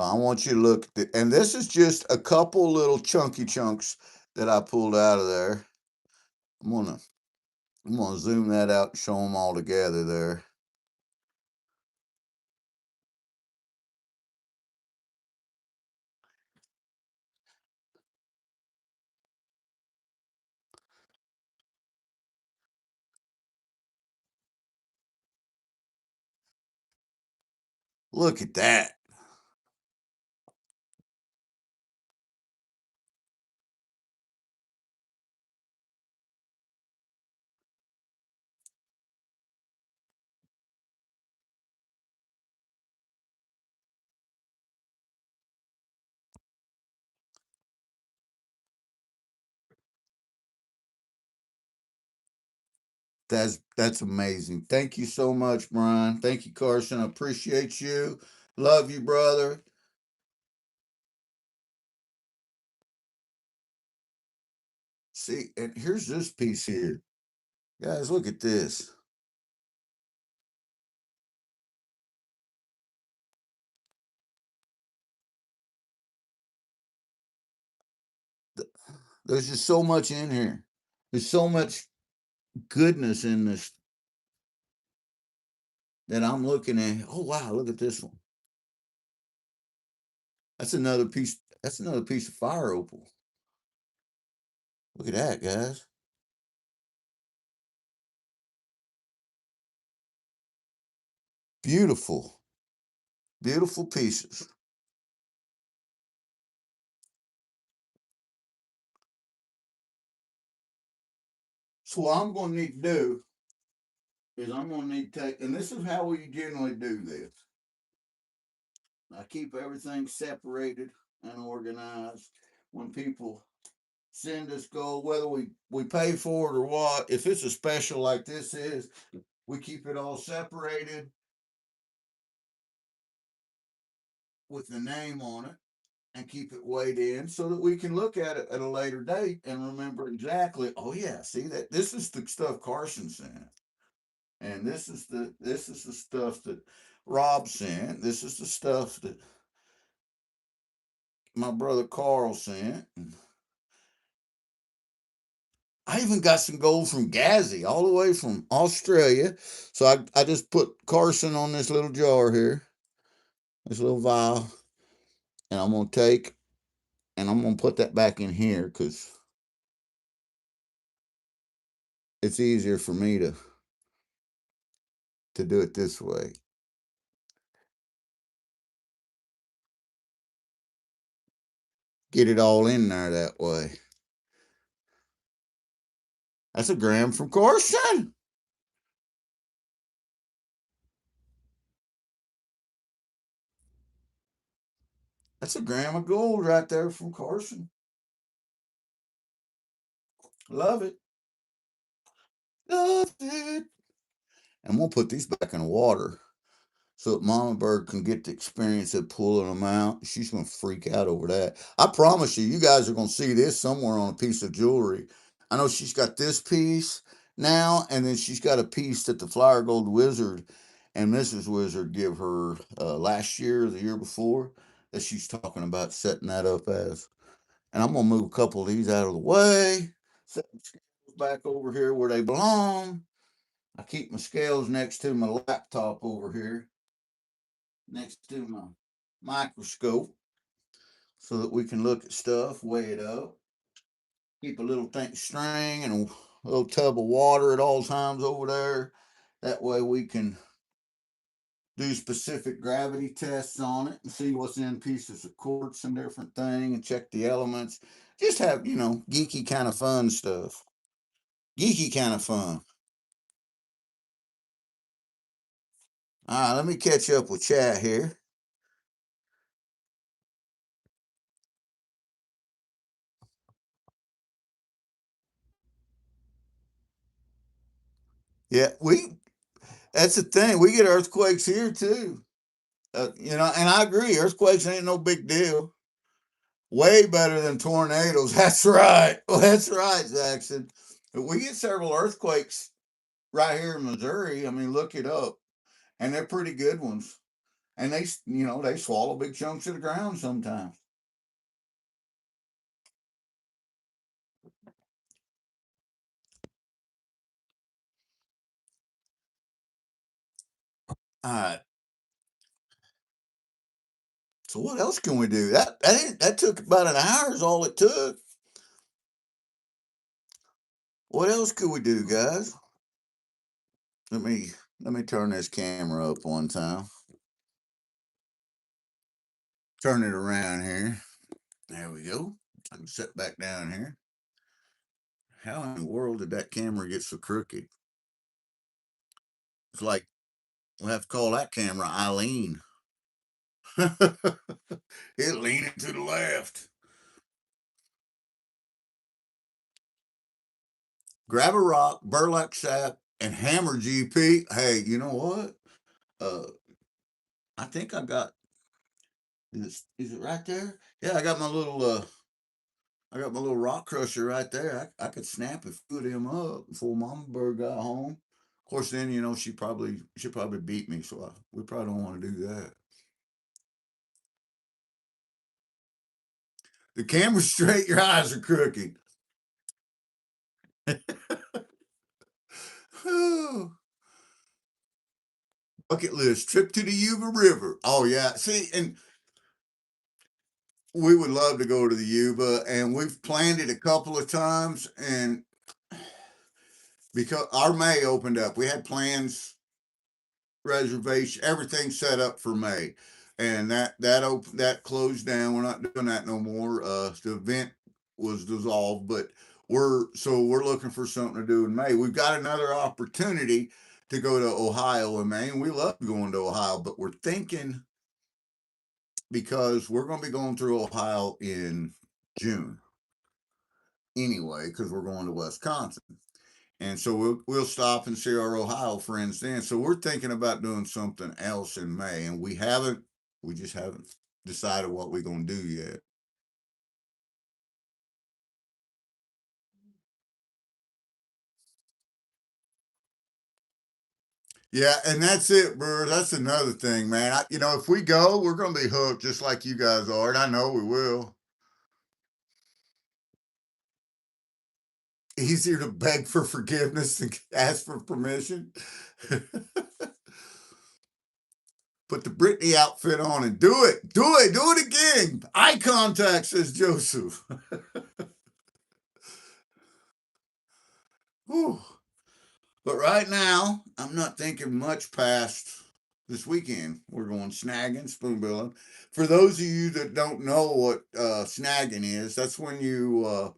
I want you to look at it. And this is just a couple little chunky chunks that I pulled out of there. I'm gonna I'm gonna zoom that out and show them all together there. Look at that. That's amazing. Thank you so much, Brian. Thank you, Carson. I appreciate you. Love you, brother. See, and here's this piece here. Guys, look at this. There's just so much in here. There's so much goodness in this that I'm looking at. Oh wow, look at this one. That's another piece. That's another piece of fire opal. Look at that, guys. Beautiful. Beautiful pieces. So what I'm gonna need to do is I'm gonna need to take, and this is how we generally do this. I keep everything separated and organized. When people send us gold, whether we pay for it or what, if it's a special like this is, we keep it all separated with the name on it and keep it weighed in so that we can look at it at a later date and remember exactly. Oh yeah, see that this is the stuff Carson sent, and this is the stuff that Rob sent. This is the stuff that my brother Carl sent. I even got some gold from Gazzy, all the way from Australia. So I just put Carson on this little jar here, this little vial, and I'm gonna take and I'm gonna put that back in here because it's easier for me to do it this way. Get it all in there that way. That's a gram from Carson. That's a gram of gold right there from Carson. Love it. Love it. And we'll put these back in the water so that Mama Bird can get the experience of pulling them out. She's going to freak out over that. I promise you, you guys are going to see this somewhere on a piece of jewelry. I know she's got this piece now, and then she's got a piece that the Flower Gold Wizard and Mrs. Wizard give her last year or the year before that she's talking about setting that up as. And I'm going to move a couple of these out of the way, set the scales back over here where they belong. I keep my scales next to my laptop over here, next to my microscope, so that we can look at stuff, weigh it up. Keep a little string and a little tub of water at all times over there. That way we can do specific gravity tests on it and see what's in pieces of quartz and different thing and check the elements. Just have, geeky kind of fun stuff. Geeky kind of fun. All right, let me catch up with chat here. Yeah, that's the thing. We get earthquakes here too. And I agree. Earthquakes ain't no big deal. Way better than tornadoes. That's right. Well, that's right, Jackson. We get several earthquakes right here in Missouri. I mean, look it up, and they're pretty good ones. And they swallow big chunks of the ground sometimes. All right. So what else can we do? That took about an hour. Is all it took. What else could we do, guys? Let me let me turn this camera up one time. Turn it around here. There we go. I can sit back down here. How in the world did that camera get so crooked? It's like we'll have to call that camera Eileen. It leaning to the left. Grab a rock, burlap sack, and hammer GP. Hey, you know what? Uh, I think I got. Is it right there? Yeah, I got my little rock crusher right there. I could snap a few of them up before Mama Bird got home. Of course, then she probably beat me, so we probably don't want to do that. The camera's straight, your eyes are crooked. Bucket list trip to the Yuba River. Oh yeah, see, and we would love to go to the Yuba, and we've planned it a couple of times, and because our May opened up, we had plans, reservation, everything set up for May, and that closed down. We're not doing that no more. The event was dissolved, but we're looking for something to do in May. We've got another opportunity to go to Ohio in May, and we love going to Ohio, but we're thinking because we're going to be going through Ohio in June anyway, because we're going to Wisconsin. And so we'll stop and see our Ohio friends then. So we're thinking about doing something else in May, and we just haven't decided what we're gonna do yet. Yeah, and that's it, bro. That's another thing, man. If we go, we're gonna be hooked just like you guys are, and I know we will. Easier to beg for forgiveness than ask for permission. Put the Britney outfit on and do it. Do it again. Eye contact, says Joseph. Whew. But right now, I'm not thinking much past this weekend. We're going snagging, spoonbilling. For those of you that don't know what snagging is, that's when you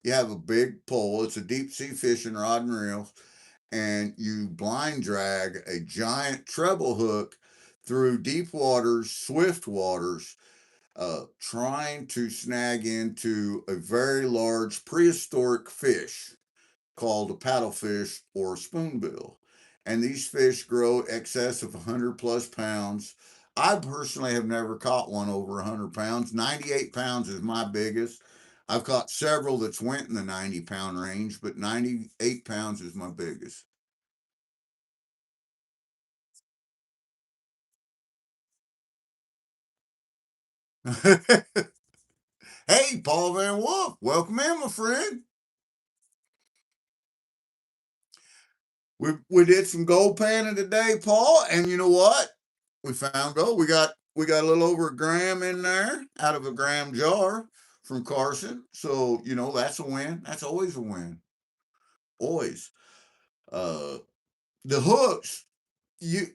have a big pole. It's a deep sea fishing rod and reel, and you blind drag a giant treble hook through deep waters, swift waters, trying to snag into a very large prehistoric fish called a paddlefish or spoonbill. And these fish grow excess of 100 plus pounds. I personally have never caught one over 100 pounds. 98 pounds is my biggest. I've caught several that's went in the 90-pound range, but 98 pounds is my biggest. Hey, Paul Van Wolf, welcome in, my friend. We did some gold panning today, Paul, and you know what? We found gold. We got a little over a gram in there out of a gram jar from Carson. So that's a win. That's always a win. Always. Uh, the hooks you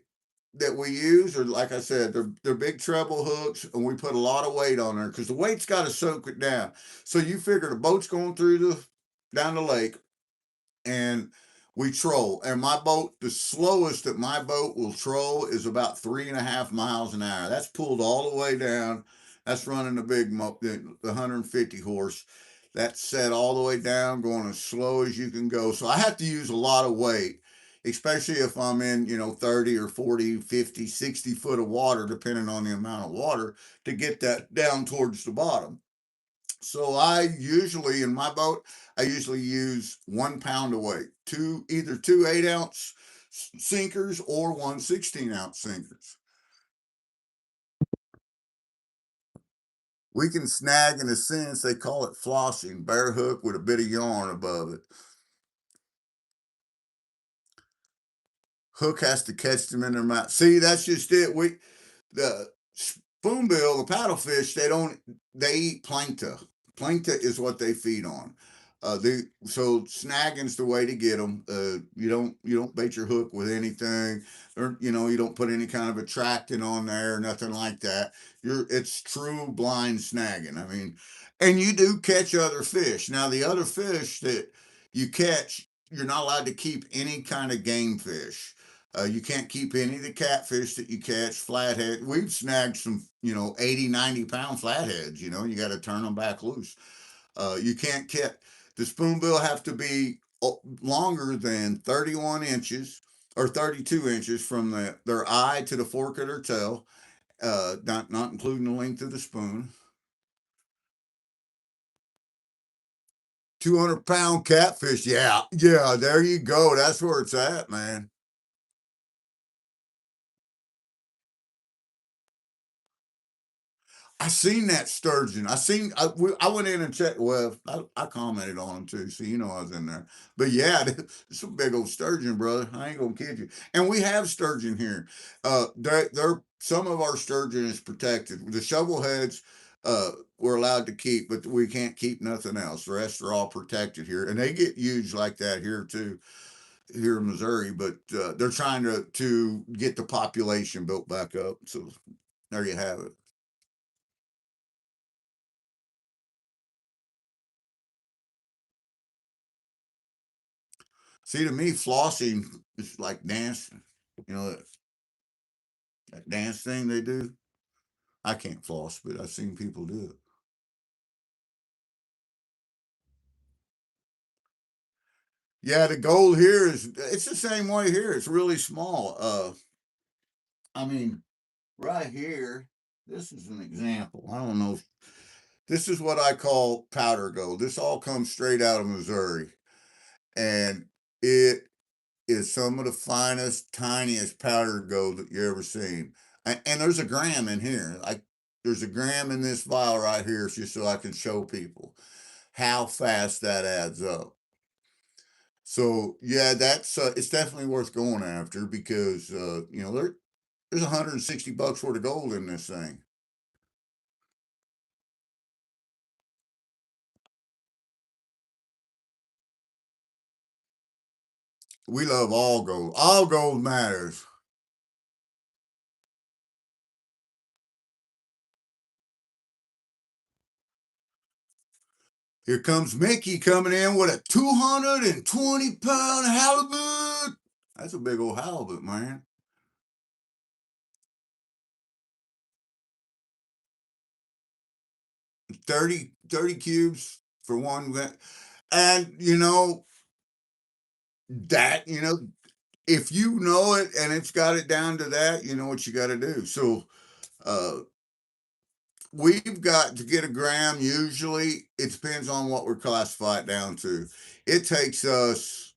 that we use are, like I said, they're big treble hooks, and we put a lot of weight on there because the weight's got to soak it down. So you figure the boat's going through the down the lake, and we troll. And my boat, the slowest that my boat will troll is about 3.5 miles an hour. That's pulled all the way down. That's running the 150 horse. That's set all the way down, going as slow as you can go. So I have to use a lot of weight, especially if I'm in, 30 or 40, 50, 60 foot of water, depending on the amount of water, to get that down towards the bottom. So in my boat, I usually use 1 pound of weight, either two 8-ounce sinkers or one 16-ounce sinkers. We can snag in a sense, they call it flossing, bare hook with a bit of yarn above it. Hook has to catch them in their mouth. See, that's just it. The spoonbill, the paddlefish, they eat plankton. Plankton is what they feed on. So snagging's the way to get them. You don't bait your hook with anything, or you don't put any kind of attractant on there, nothing like that. It's true blind snagging. I mean, and you do catch other fish. Now the other fish that you catch, you're not allowed to keep any kind of game fish. You can't keep any of the catfish that you catch, flathead. We've snagged some, 80, 90 pound flatheads, you got to turn them back loose. You can't catch, the spoonbill have to be longer than 31 inches or 32 inches from their eye to the fork of their tail, not including the length of the spoon. 200-pound catfish. Yeah. Yeah. There you go. That's where it's at, man. I seen that sturgeon. I went in and checked. Well, I commented on them too, so I was in there. But yeah, it's a big old sturgeon, brother. I ain't gonna kid you. And we have sturgeon here. They're some of our sturgeon is protected. The shovel heads, we're allowed to keep, but we can't keep nothing else. The rest are all protected here, and they get huge like that here too, here in Missouri. But they're trying to get the population built back up. So there you have it. See, to me, flossing is like dancing. That dance thing they do. I can't floss, but I've seen people do it. Yeah, the gold here it's the same way here. It's really small. I mean, right here, this is an example. I don't know. This is what I call powder gold. This all comes straight out of Missouri, and it is some of the finest, tiniest powder gold that you ever seen. And there's a gram in here. There's a gram in this vial right here, just so I can show people how fast that adds up. So yeah, that's it's definitely worth going after because there's $160 worth of gold in this thing. We love all gold. All gold matters. Here comes Mickey coming in with a 220-pound halibut. That's a big old halibut, man. 30 cubes for one. And that, if you know it and it's got it down to that, you know what you got to do. So, uh, we've got to get a gram. Usually, it depends on what we're classified down to. It takes us,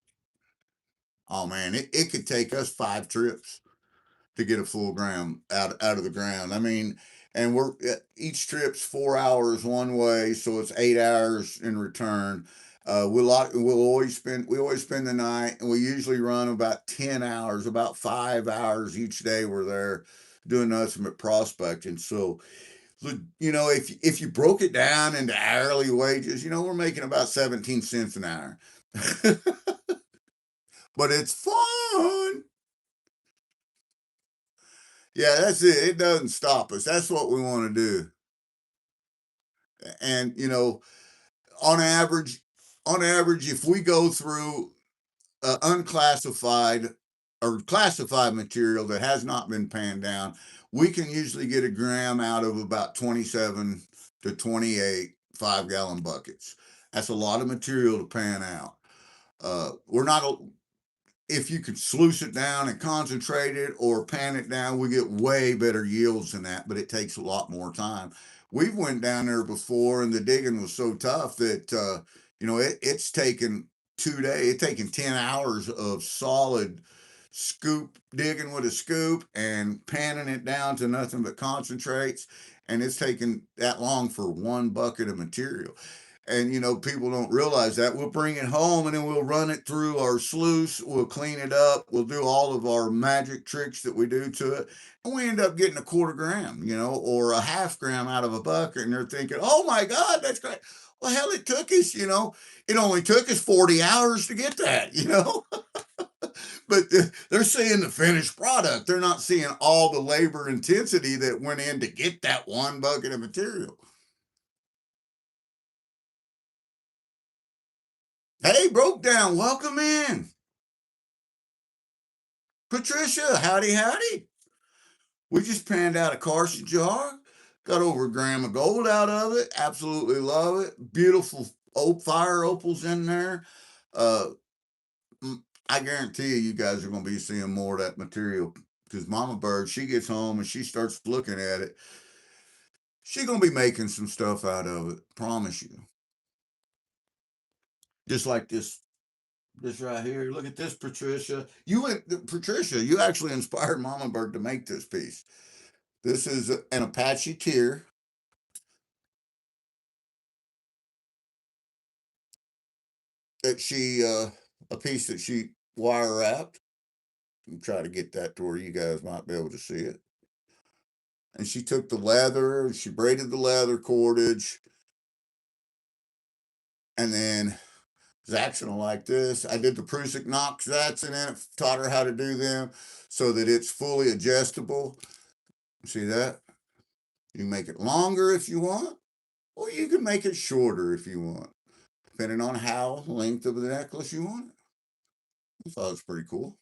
oh man, it could take us 5 trips to get a full gram out of the ground. I mean, and each trip's 4 hours one way, so it's 8 hours in return. We always spend the night, and we usually run about 10 hours, about 5 hours each day. We're there doing nothing but prospecting. So if you broke it down into hourly wages, we're making about 17 cents an hour. But it's fun. Yeah, that's it. It doesn't stop us. That's what we want to do. And on average, if we go through unclassified or classified material that has not been panned down, we can usually get a gram out of about 27 to 28 5-gallon buckets. That's a lot of material to pan out. We're not If you could sluice it down and concentrate it or pan it down, we get way better yields than that, but it takes a lot more time. We've went down there before and the digging was so tough that it's taken 2 days. It's taken 10 hours of solid scoop digging with a scoop and panning it down to nothing but concentrates. and it's taking that long for one bucket of material. And people don't realize that. We'll bring it home and then we'll run it through our sluice. We'll clean it up. We'll do all of our magic tricks that we do to it. And we end up getting a quarter gram, or a half gram out of a bucket. And they're thinking, oh my God, that's great. Well, hell, it took us, it only took us 40 hours to get that. But they're seeing the finished product. They're not seeing all the labor intensity that went in to get that one bucket of material. Hey, Broke Down, welcome in. Patricia, howdy, howdy. We just panned out a Carson jar, got over a gram of gold out of it. Absolutely love it. Beautiful fire opals in there. Uh, I guarantee you guys are going to be seeing more of that material because Mama Bird, she gets home and she starts looking at it. She's going to be making some stuff out of it. Promise you. Just like this right here. Look at this, Patricia. Patricia, you actually inspired Mama Bird to make this piece. This is an Apache tear that a piece that she wire wrapped. Try to get that to where you guys might be able to see it. And she took the leather and she braided the leather cordage. And then Zach's gonna like this. I did the Prusik knocks that's in it, taught her how to do them so that it's fully adjustable. See that? You can make it longer if you want, or you can make it shorter if you want, depending on how length of the necklace you want. I thought it was pretty cool.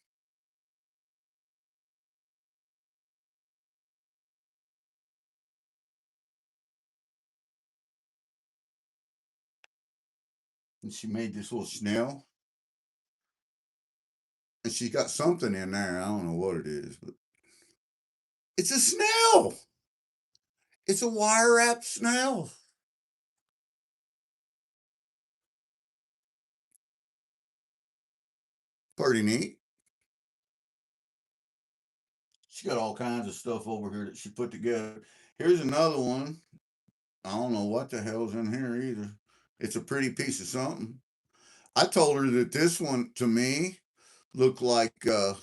And she made this little snail. And she's got something in there. I don't know what it is, but it's a snail. It's a wire wrap snail. Pretty neat. She got all kinds of stuff over here that she put together. Here's another one. I don't know what the hell's in here either. It's a pretty piece of something. I told her that this one to me looked like it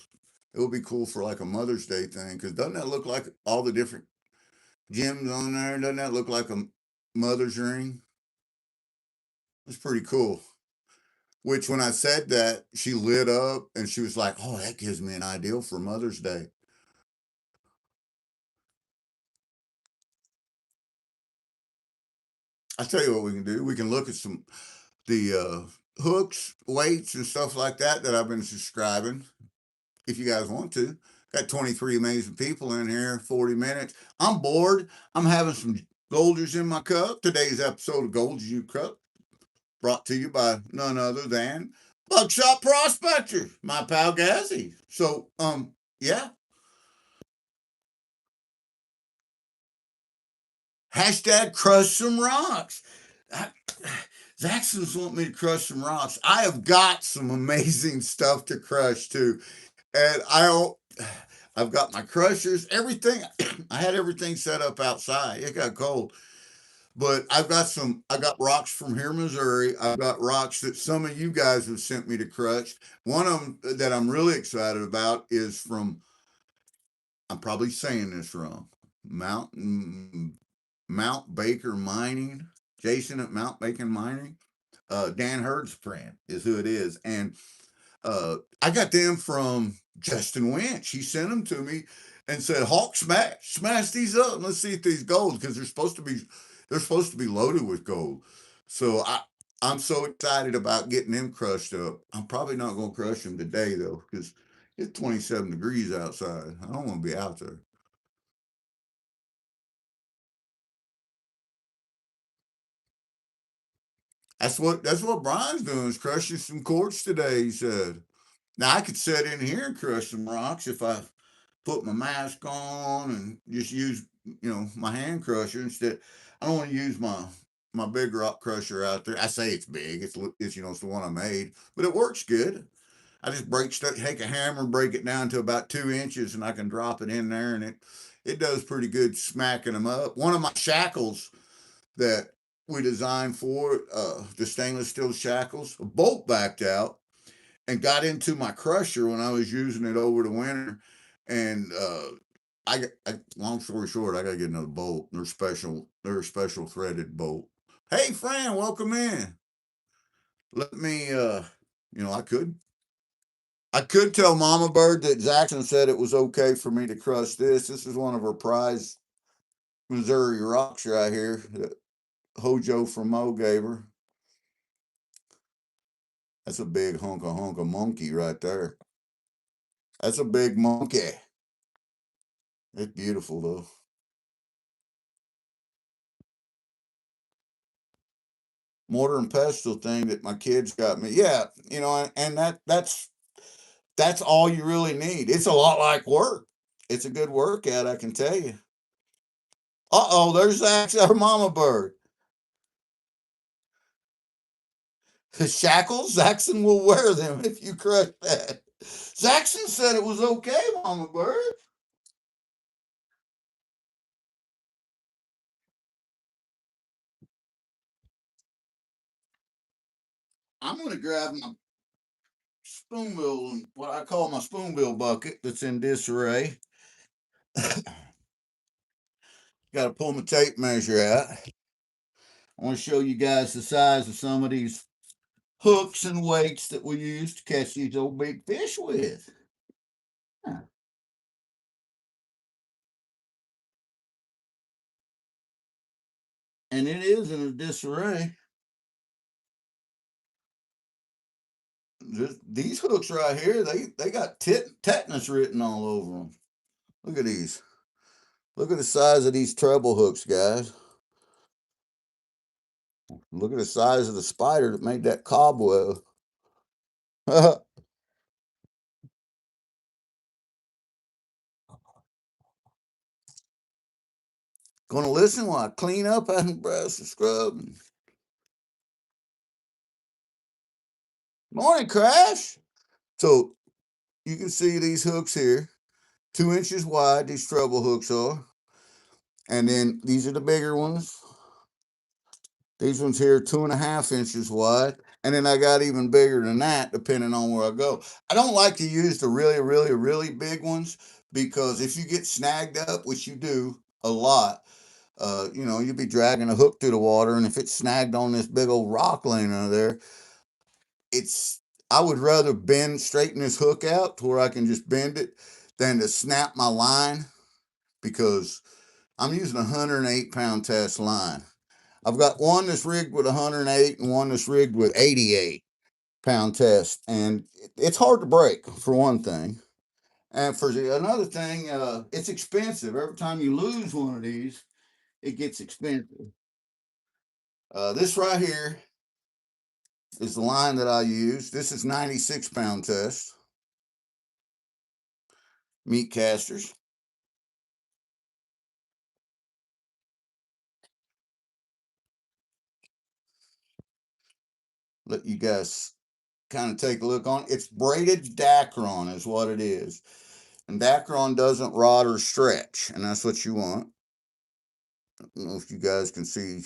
would be cool for like a Mother's Day thing. Because doesn't that look like all the different gems on there? Doesn't that look like a mother's ring? It's pretty cool. Which, when I said that, she lit up and she was like, "Oh, that gives me an idea for Mother's Day." I tell you what we can do. We can look at the hooks, weights, and stuff like that I've been subscribing. If you guys want to, got 23 amazing people in here. 40 minutes. I'm bored. I'm having some Goldgers in my cup. Today's episode of Goldgers You Cup brought to you by none other than Buckshot Prospector, my pal Gazzy. So, yeah. Hashtag crush some rocks. I, Zaxxon's want me to crush some rocks. I have got some amazing stuff to crush too. And I've got my crushers, everything. I had everything set up outside. It got cold. But I got rocks from here, Missouri. I've got rocks that some of you guys have sent me to crush. One of them that I'm really excited about is from, I'm probably saying this wrong, Mount Baker Mining. Jason at Mount Baker Mining. Dan Hurd's print is who it is. And I got them from Justin Winch. He sent them to me and said, "Hawk, smash these up. And let's see if these gold because they're supposed to be loaded with gold." So I'm so excited about getting them crushed up. I'm probably not going to crush them today though because it's 27 degrees outside. I don't want to be out there. That's what Brian's doing is crushing some quartz today. He said. Now I could sit in here and crush some rocks if I put my mask on and just use my hand crusher instead. I don't want to use my big rock crusher out there. I say it's big. It's the one I made, but it works good. I just take a hammer, break it down to about 2 inches, and I can drop it in there, and it does pretty good smacking them up. One of my shackles that we designed for the stainless steel shackles, a bolt backed out and got into my crusher when I was using it over the winter, and long story short, I gotta get another bolt. They're special. They're a special threaded bolt. Hey, Fran, welcome in. Let me, I could tell Mama Bird that Jackson said it was okay for me to crush this. This is one of her prized Missouri rocks right here that Hojo from Mo gave her. That's a big honka monkey right there. That's a big monkey. It's beautiful though. Mortar and pestle thing that my kids got me. Yeah, and that's all you really need. It's a lot like work. It's a good workout, I can tell you. Uh-oh, there's Zach's our mama bird. The shackles, Zaxon will wear them if you crush that. Zaxon said it was okay, mama bird. I'm gonna grab my spoonbill, what I call my spoonbill bucket that's in disarray. Got to pull my tape measure out. I want to show you guys the size of some of these hooks and weights that we use to catch these old big fish with. And it is in a disarray. These hooks right here, they got tetanus written all over them. Look at these. Look at the size of these treble hooks, guys. Look at the size of the spider that made that cobweb. Gonna listen while I clean up and brush and scrub. Morning, Crash. So you can see these hooks here, 2 inches wide. These treble hooks are, and then these are the bigger ones. These ones here, 2.5 inches wide. And then I got even bigger than that, depending on where I go. I don't like to use the really, really, really big ones because if you get snagged up, which you do a lot, you'll be dragging a hook through the water, and if it's snagged on this big old rock laying under there, it's I would rather straighten this hook out to where I can just bend it than to snap my line because I'm using a 108-pound test line. I've got one that's rigged with 108 and one that's rigged with 88-pound test, and it's hard to break for one thing. And for another thing, it's expensive. Every time you lose one of these, it gets expensive. This right here is the line that I use. This is 96-pound test meat casters. Let you guys kind of take a look on it. It's braided Dacron is what it is. And Dacron doesn't rot or stretch, and that's what you want. I don't know if you guys can see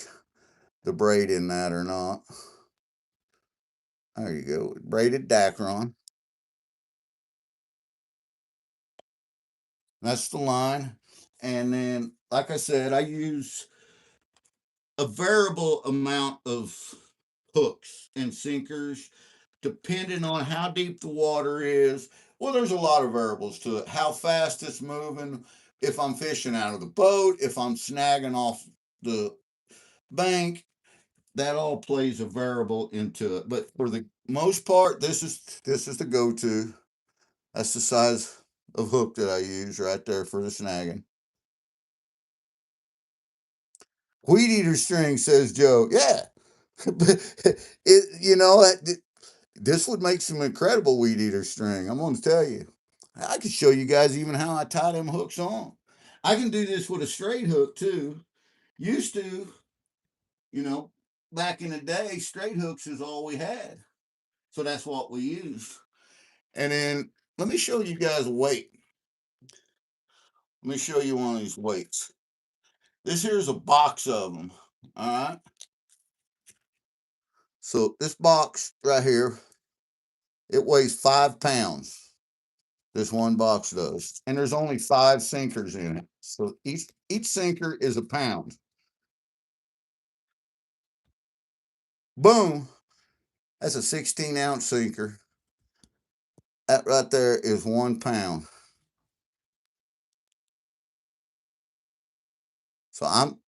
the braid in that or not. There you go. Braided Dacron. That's the line. And then, like I said, I use a variable amount of hooks and sinkers depending on how deep the water is. Well, there's a lot of variables to it. How fast it's moving, if I'm fishing out of the boat, if I'm snagging off the bank, that all plays a variable into it. But for the most part, this is the go-to. That's the size of hook that I use right there for the snagging. Weed eater string, says Joe. Yeah, this would make some incredible weed eater string. I'm going to tell you. I could show you guys even how I tie them hooks on. I can do this with a straight hook too. Used to, you know, back in the day, straight hooks is all we had. So that's what we used. And then let me show you guys a weight. Let me show you one of these weights. This here's a box of them. All right. So this box right here, it weighs 5 pounds. This one box does, and there's only 5 sinkers in it. So each sinker is a pound. Boom. That's a 16-ounce sinker. That right there is 1 pound. So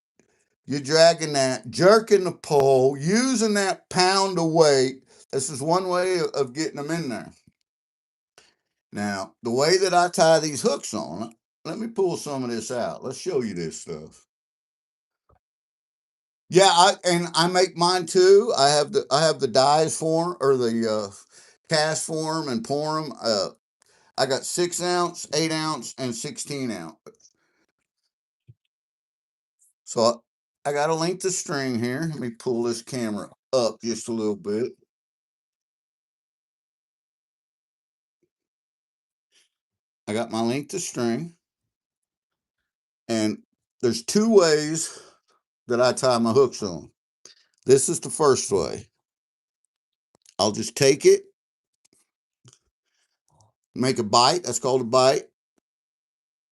you're dragging that, jerking the pole, using that pound of weight. This is one way of getting them in there. Now, the way that I tie these hooks on, let me pull some of this out. Let's show you this stuff. Yeah, I make mine too. I have the dies for 'em, or the cast for 'em and pour them. I got 6-ounce, 8-ounce, and 16-ounce. So I got a length of string here. Let me pull this camera up just a little bit. I got my length of string, and there's 2 ways that I tie my hooks on. This is the first way. I'll just take it, make a bite. That's called a bite.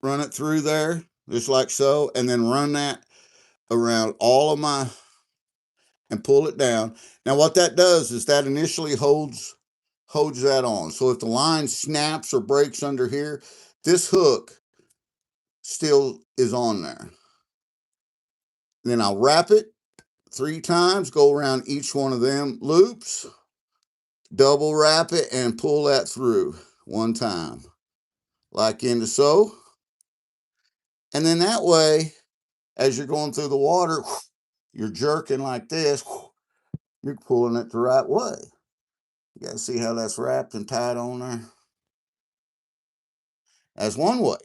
Run it through there, just like so, and then run that around all of my, and pull it down. Now what that does is that initially holds that on. So if the line snaps or breaks under here, this hook still is on there. Then I'll wrap it 3 times, go around each one of them loops, double wrap it, and pull that through 1 time, like into so. And then that way, as you're going through the water, you're jerking like this, you're pulling it the right way. You got to see how that's wrapped and tied on there. That's one way.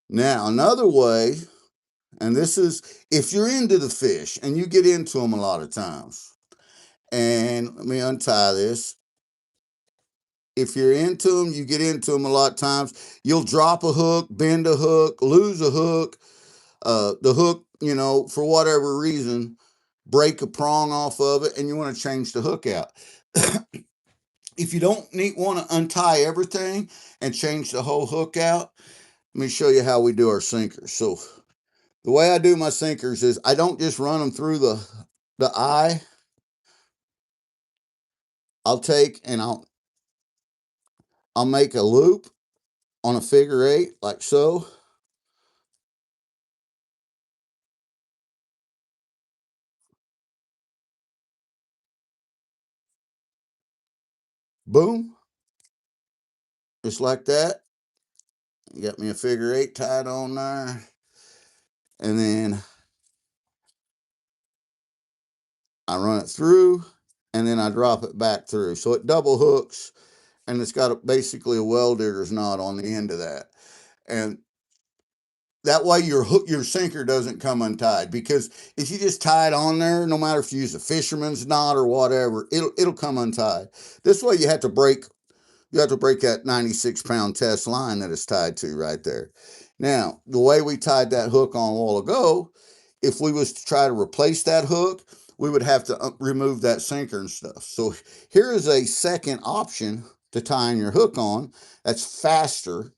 Now, another way, and this is if you're into the fish, and you get into them a lot of times. And let me untie this. If you're into them, you get into them a lot of times. You'll drop a hook, bend a hook, lose a hook. The hook, for whatever reason, break a prong off of it, and you want to change the hook out. If you don't want to untie everything and change the whole hook out, let me show you how we do our sinkers. So the way I do my sinkers is I don't just run them through the eye. I'll take and I'll make a loop on a figure 8 like so. Boom. Just like that. You got me a figure 8 tied on there. And then I run it through, and then I drop it back through. So it double hooks, and it's got basically a well digger's knot on the end of that. And that way your sinker doesn't come untied, because if you just tie it on there, no matter if you use a fisherman's knot or whatever, it'll come untied. This way you have to break that 96-pound test line that it's tied to right there. Now, the way we tied that hook on a while ago, if we was to try to replace that hook, we would have to remove that sinker and stuff. So here is a second option to tying your hook on that's faster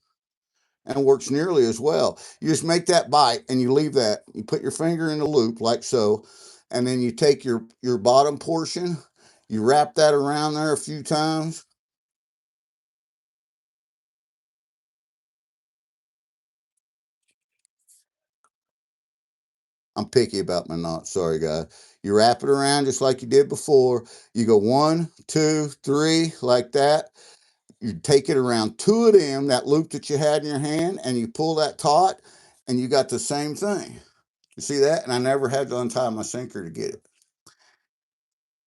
and works nearly as well. You just make that bite and you leave that. You put your finger in the loop like so, and then you take your bottom portion, you wrap that around there a few times. I'm picky about my knots. Sorry, guys. You wrap it around just like you did before. You go 1, 2, 3, like that. You take it around 2 of them, that loop that you had in your hand, and you pull that taut, and you got the same thing. You see that? And I never had to untie my sinker to get it.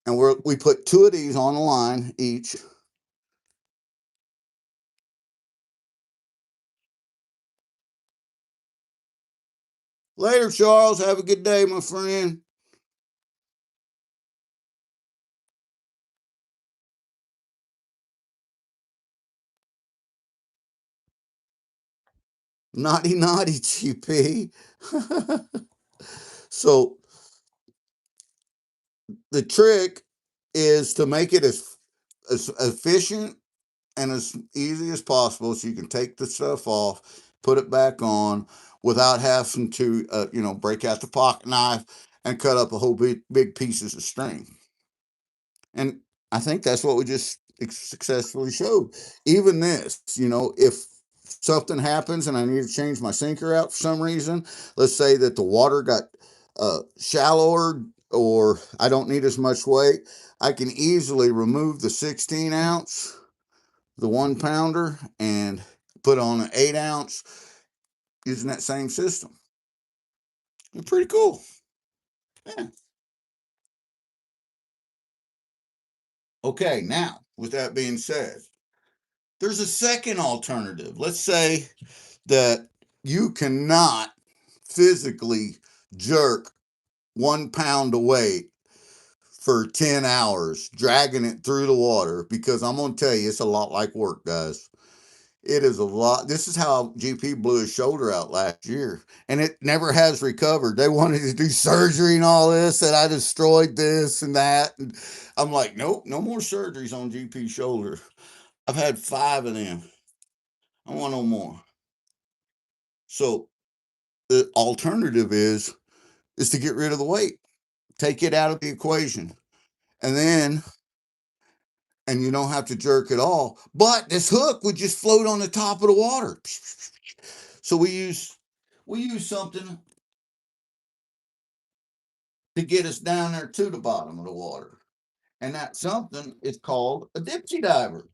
And we put 2 of these on the line each. Later, Charles. Have a good day, my friend. Naughty, naughty, GP. So the trick is to make it as efficient and as easy as possible, so you can take the stuff off, put it back on without having to, break out the pocket knife and cut up a whole big pieces of string. And I think that's what we just successfully showed. Even this, if something happens and I need to change my sinker out for some reason, let's say that the water got shallower or I don't need as much weight, I can easily remove the 16 ounce, the 1 pounder, and put on an 8 ounce using that same system. It's pretty cool. Yeah. Okay, now, with that being said, there's a second alternative. Let's say that you cannot physically jerk 1 pound of weight for 10 hours, dragging it through the water, because I'm going to tell you, it's a lot like work, guys. It is a lot. This is how GP blew his shoulder out last year, and it never has recovered. They wanted to do surgery and all this, and I destroyed this and that. And I'm like, nope, no more surgeries on GP's shoulder. I've had 5 of them. I want no more. So the alternative is to get rid of the weight, take it out of the equation, and then and you don't have to jerk at all. But this hook would just float on the top of the water. So we use something to get us down there to the bottom of the water. And that something is called a dipsy diver.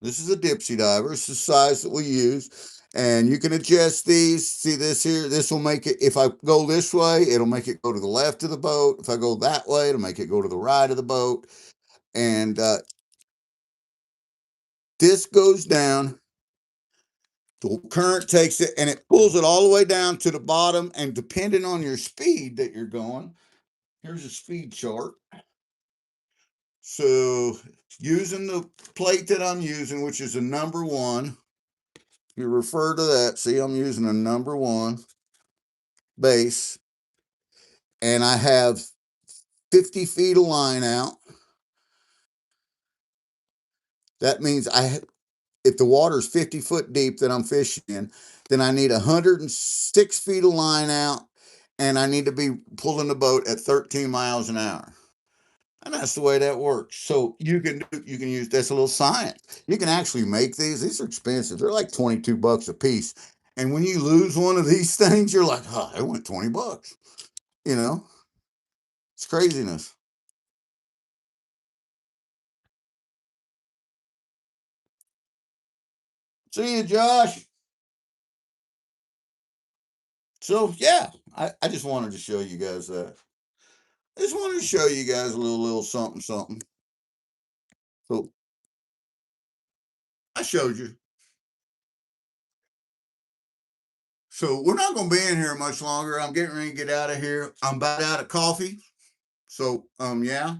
This is a dipsy diver. It's the size that we use. And you can adjust these. See this here? This will make it, if I go this way, it'll make it go to the left of the boat. If I go that way, it'll make it go to the right of the boat. And this goes down. The current takes it and it pulls it all the way down to the bottom. And depending on your speed that you're going, here's a speed chart. So using the plate that I'm using, which is a number one, you refer to that. See, I'm using a number one base, and I have 50 feet of line out. That means if the water's 50 foot deep that I'm fishing in, then I need 106 feet of line out, and I need to be pulling the boat at 13 miles an hour. And that's the way that works. So you can use that's a little science. You can actually make these. These are expensive. They're like $22 a piece. And when you lose one of these things, you're like, oh, it went $20. You know, it's craziness. See you, Josh. So yeah, I just wanted to show you guys that. I just wanted to show you guys a little something something. So I showed you. So we're not gonna be in here much longer. I'm getting ready to get out of here. I'm about out of coffee. So yeah.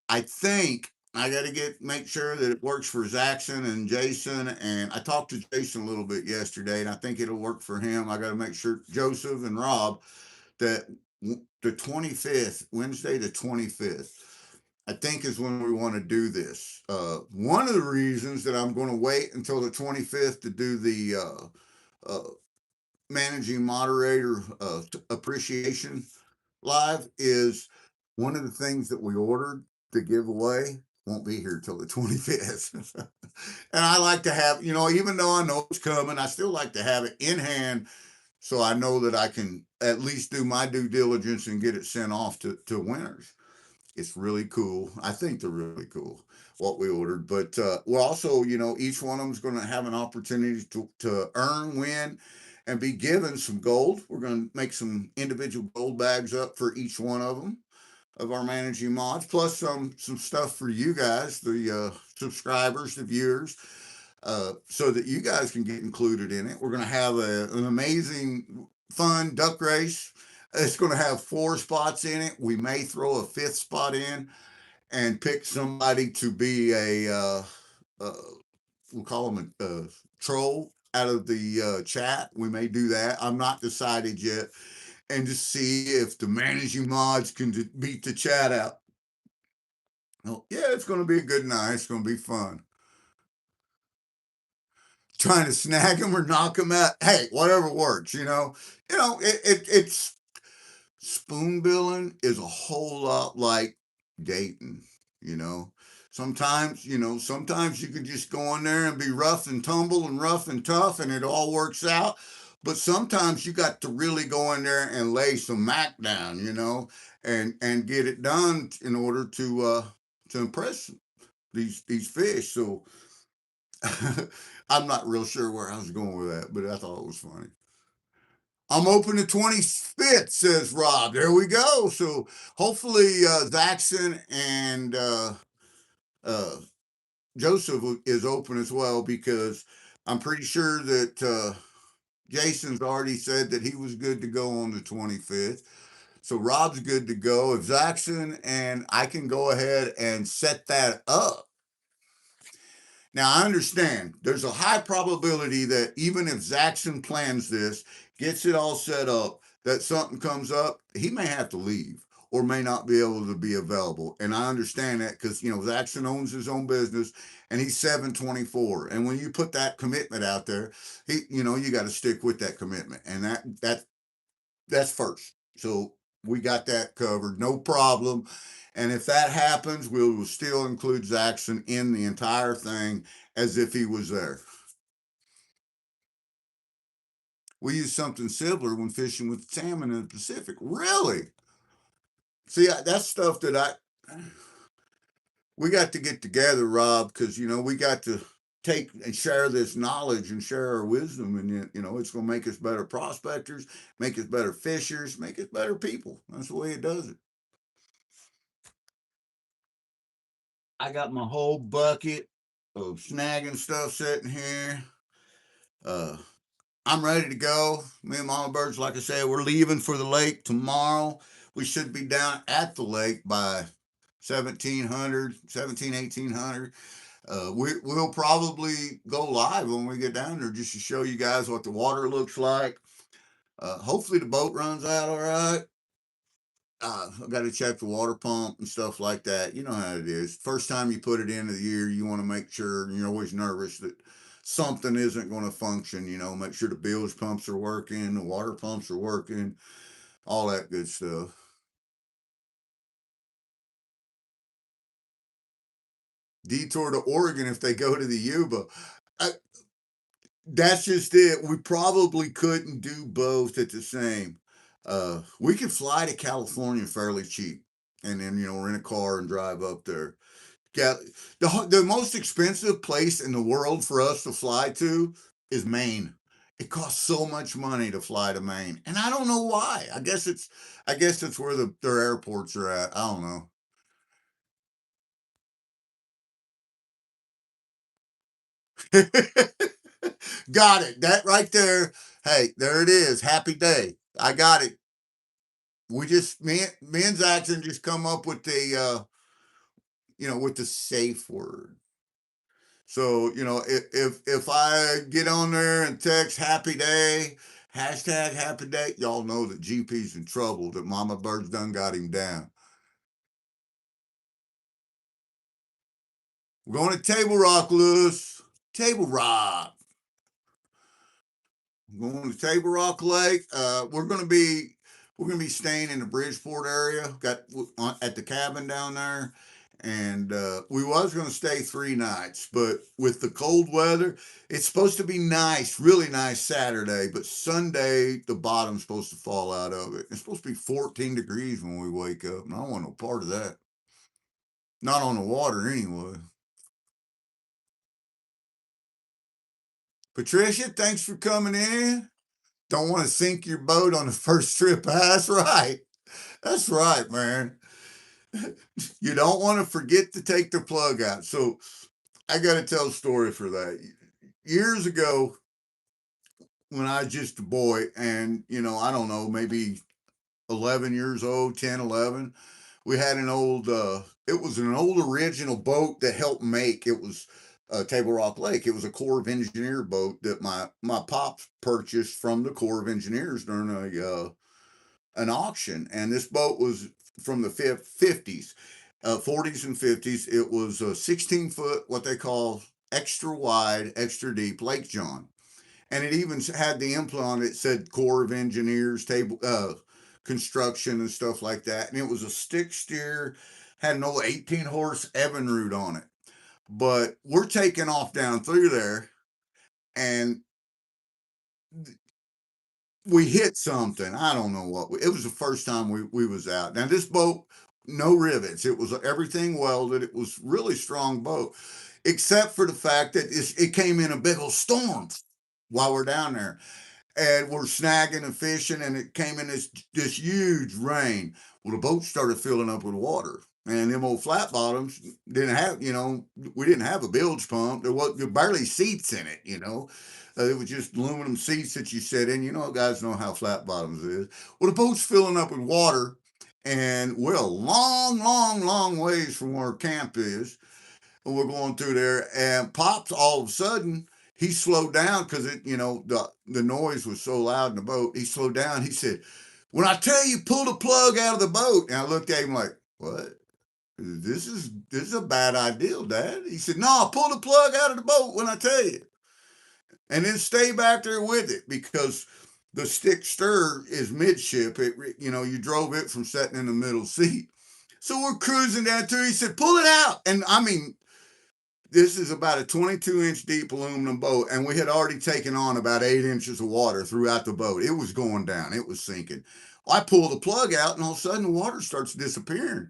I think I got to make sure that it works for Zaxxon and Jason. And I talked to Jason a little bit yesterday, and I think it'll work for him. I got to make sure Joseph and Rob that the 25th, Wednesday the 25th, I think is when we want to do this. One of the reasons that I'm going to wait until the 25th to do the managing moderator appreciation live is one of the things that we ordered to give away won't be here till the 25th. And I like to have, even though I know it's coming, I still like to have it in hand so I know that I can at least do my due diligence and get it sent off to winners. It's really cool. I think they're really cool what we ordered. But we're also, each one of them is going to have an opportunity to earn, win, and be given some gold. We're going to make some individual gold bags up for each one of them of our managing mods, plus some stuff for you guys, the subscribers, the viewers, so that you guys can get included in it. We're going to have an amazing, fun duck race. It's going to have 4 spots in it. We may throw a 5th spot in and pick somebody to be a we'll call him a troll out of the chat. We may do that. I'm not decided yet, and just see if the managing mods can beat the chat out. Oh, yeah, it's going to be a good night. It's going to be fun. Trying to snag them or knock them out. Hey, whatever works. It's spoon billing is a whole lot like dating. You know, sometimes you can just go in there and be rough and tumble and rough and tough, and it all works out. But sometimes you got to really go in there and lay some mac down, and get it done in order to impress these fish. So I'm not real sure where I was going with that, but I thought it was funny. I'm open the 25th, says Rob. There we go. So hopefully Zaxxon and uh, Joseph is open as well, because I'm pretty sure that Jason's already said that he was good to go on the 25th. So Rob's good to go. If Zaxxon and I can go ahead and set that up. Now, I understand there's a high probability that even if Zaxxon plans this, gets it all set up, that something comes up, he may have to leave or may not be able to be available. And I understand that because, Zaxxon owns his own business and he's 724. And when you put that commitment out there, you got to stick with that commitment. And that's first. So we got that covered, no problem. And if that happens, we will still include Zaxxon in the entire thing as if he was there. We use something similar when fishing with salmon in the Pacific. Really? See, that's stuff that we got to get together, Rob, because we got to take and share this knowledge and share our wisdom, and it's going to make us better prospectors, make us better fishers, make us better people. That's the way it does it. I got my whole bucket of snagging stuff sitting here. Uh, I'm ready to go. Me and Mama Birds, like I said, we're leaving for the lake tomorrow. We should be down at the lake by 1700, 1800. We'll probably go live when we get down there just to show you guys what the water looks like. Hopefully the boat runs out all right. I got to check the water pump and stuff like that. You know how it is. First time you put it in of the year, you want to make sure, and you're always nervous that something isn't going to function. Make sure the bilge pumps are working, the water pumps are working, all that good stuff. Detour to Oregon if they go to the Yuba. That's just it. We probably couldn't do both at the same. We could fly to California fairly cheap, and then rent a car and drive up there. Yeah, the most expensive place in the world for us to fly to is Maine. It costs so much money to fly to Maine, and I don't know why. I guess it's where their airports are at. I don't know. Got it. That right there. Hey, there it is. Happy day. I got it. We just me and Zaxxon just come up with the safe word. So, if I get on there and text happy day, hashtag happy day, y'all know that GP's in trouble, that Mama Bird's done got him down. We're going to Table Rock, Lewis. Table Rock. We're going to Table Rock Lake. We're gonna be staying in the Bridgeport area. Got at the cabin down there, and we was gonna stay 3 nights, but with the cold weather, it's supposed to be nice, really nice Saturday, but Sunday the bottom's supposed to fall out of it. It's supposed to be 14 degrees when we wake up, and I don't want no part of that. Not on the water anyway. Patricia, thanks for coming in. Don't want to sink your boat on the first trip. That's right. That's right, man. You don't want to forget to take the plug out. So I got to tell a story for that. Years ago, when I was just a boy, and I don't know, maybe 11 years old, 10, 11, we had an old, it was an old original boat that helped make. It was Table Rock Lake. It was a Corps of Engineer boat that my pops purchased from the Corps of Engineers during an auction, and this boat was from the 50s, 40s and 50s. It was a 16-foot, what they call extra wide, extra deep Lake John, and it even had the emblem on it. It said Corps of Engineers table construction and stuff like that, and it was a stick steer, had an old 18 horse Evinrude on it. But we're taking off down through there, and we hit something. I don't know what. It was the first time we was out. Now this boat, no rivets. It was everything welded. It was really strong boat, except for the fact that it came in a big old storm while we're down there, and we're snagging and fishing, and it came in this huge rain. Well, the boat started filling up with water, and them old flat bottoms didn't have, we didn't have a bilge pump. There barely seats in it, it was just aluminum seats that you sit in. Guys know how flat bottoms is. Well, the boat's filling up with water, and we're a long, long, long ways from where camp is, and we're going through there, and Pops all of a sudden he slowed down because the noise was so loud in the boat. He slowed down. He said, "When I tell you pull the plug out of the boat," and I looked at him like, "What? This is a bad idea, Dad." He said, "No, pull the plug out of the boat when I tell you, and then stay back there with it because." The stick stir is midship. You drove it from sitting in the middle seat. So we're cruising down through. He said, "Pull it out." And I mean, this is about a 22-inch deep aluminum boat, and we had already taken on about 8 inches of water throughout the boat. It was going down, it was sinking. I pull the plug out, and all of a sudden the water starts disappearing.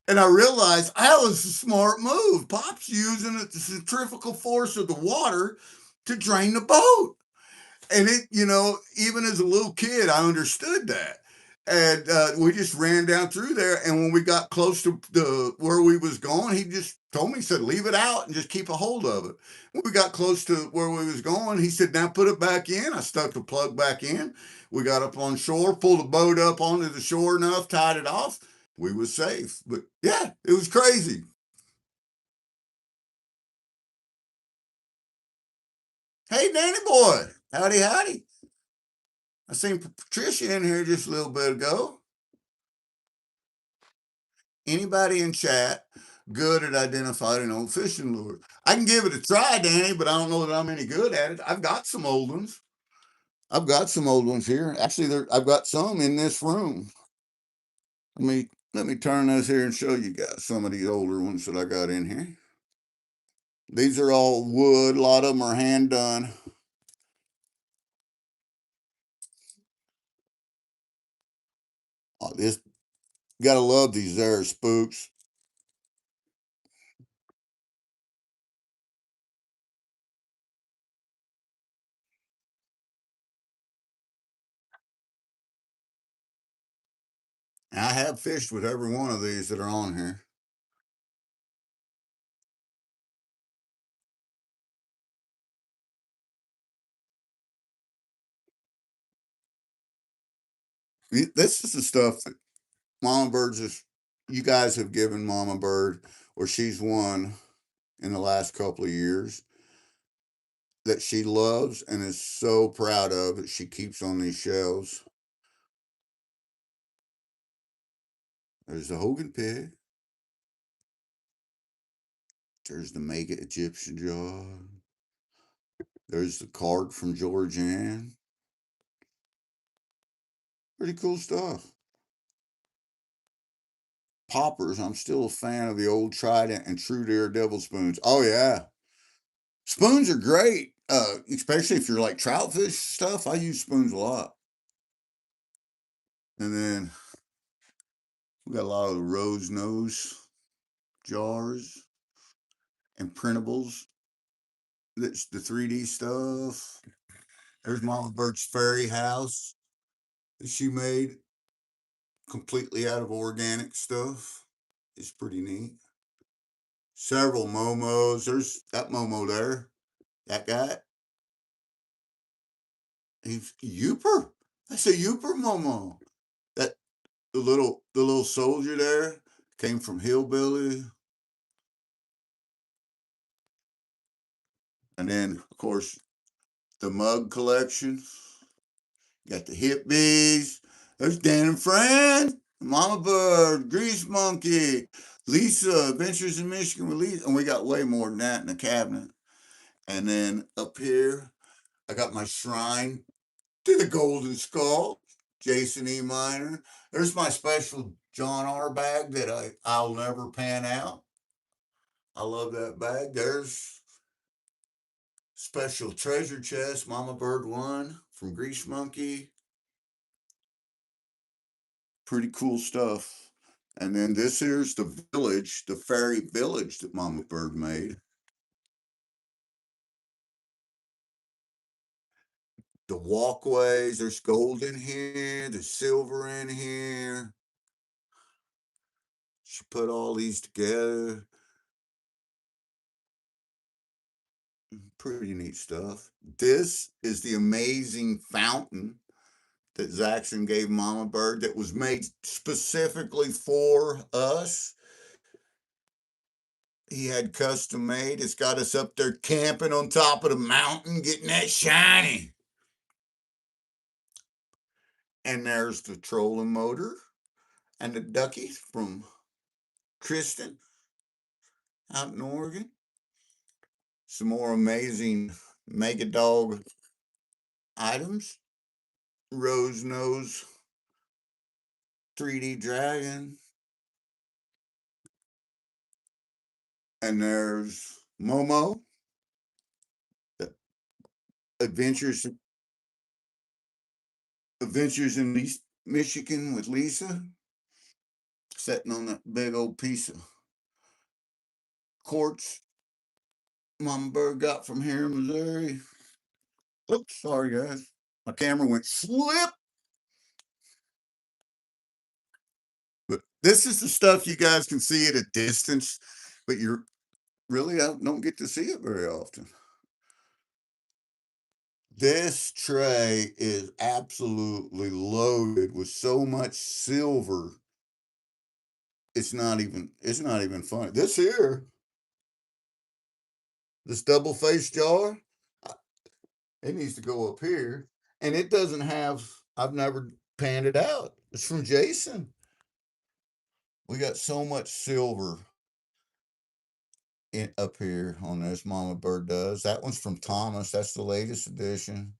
And I realized that was a smart move. Pop's using the centrifugal force of the water to drain the boat. And even as a little kid, I understood that. And we just ran down through there. And when we got close to where we was going, he just told me, he said, "Leave it out and just keep a hold of it." When we got close to where we was going, he said, "Now put it back in." I stuck the plug back in. We got up on shore, pulled the boat up onto the shore enough, tied it off. We was safe. But yeah, it was crazy. Hey, Danny boy. Howdy, howdy. I seen Patricia in here just a little bit ago. Anybody in chat good at identifying old fishing lures? I can give it a try, Danny, but I don't know that I'm any good at it. I've got some old ones. I've got some old ones here. Actually, I've got some in this room. Let me turn this here and show you guys some of the older ones that I got in here. These are all wood. A lot of them are hand done. Oh, this gotta love these there spooks. I have fished with every one of these that are on here. This is the stuff that Mama Bird's is, you guys have given Mama Bird, or she's won in the last couple of years, that she loves and is so proud of that she keeps on these shelves. There's the Hogan pig. There's the mega Egyptian jaw. There's the card from Georgianne. Pretty cool stuff. Poppers. I'm still a fan of the old Trident and True Daredevil spoons. Oh yeah, spoons are great. Especially if you're like trout fish stuff. I use spoons a lot. And then we got a lot of the rose nose jars and printables. That's the 3D stuff. There's Mama Bird's fairy house that she made completely out of organic stuff. It's pretty neat. Several Momos. There's that Momo there. That guy. He's Youper. That's a Youper Momo. That the little soldier there came from Hillbilly. And then, of course, the mug collection. Got the hip bees. There's Dan and Fran, Mama Bird, Grease Monkey, Lisa, Adventures in Michigan with Lisa. And we got way more than that in the cabinet. And then up here, I got my shrine to the Golden Skull, Jason E. Minor. There's my special John R. bag that I'll never pan out. I love that bag. There's special treasure chest, Mama Bird 1 from Grease Monkey. Pretty cool stuff. And then this here's the village, the fairy village that Mama Bird made. The walkways, there's gold in here, there's silver in here. She put all these together. Pretty neat stuff. This is the amazing fountain that Zaxxon gave Mama Bird that was made specifically for us. He had custom made. It's got us up there camping on top of the mountain, getting that shiny. And there's the trolling motor and the duckies from Kristen out in Oregon. Some more amazing Mega Dog items. Rose Nose 3D Dragon. And there's Momo, the Adventures in East Michigan with Lisa, sitting on that big old piece of quartz Mama Bird got from here in Missouri. Oops, sorry guys. My camera went slip. But this is the stuff you guys can see at a distance, but you're really don't get to see it very often. This tray is absolutely loaded with so much silver. It's not even funny. This double face jar, it needs to go up here. And it doesn't have, I've never panned it out. It's from Jason. We got so much silver up here on this. Mama Bird does. That one's from Thomas. That's the latest edition.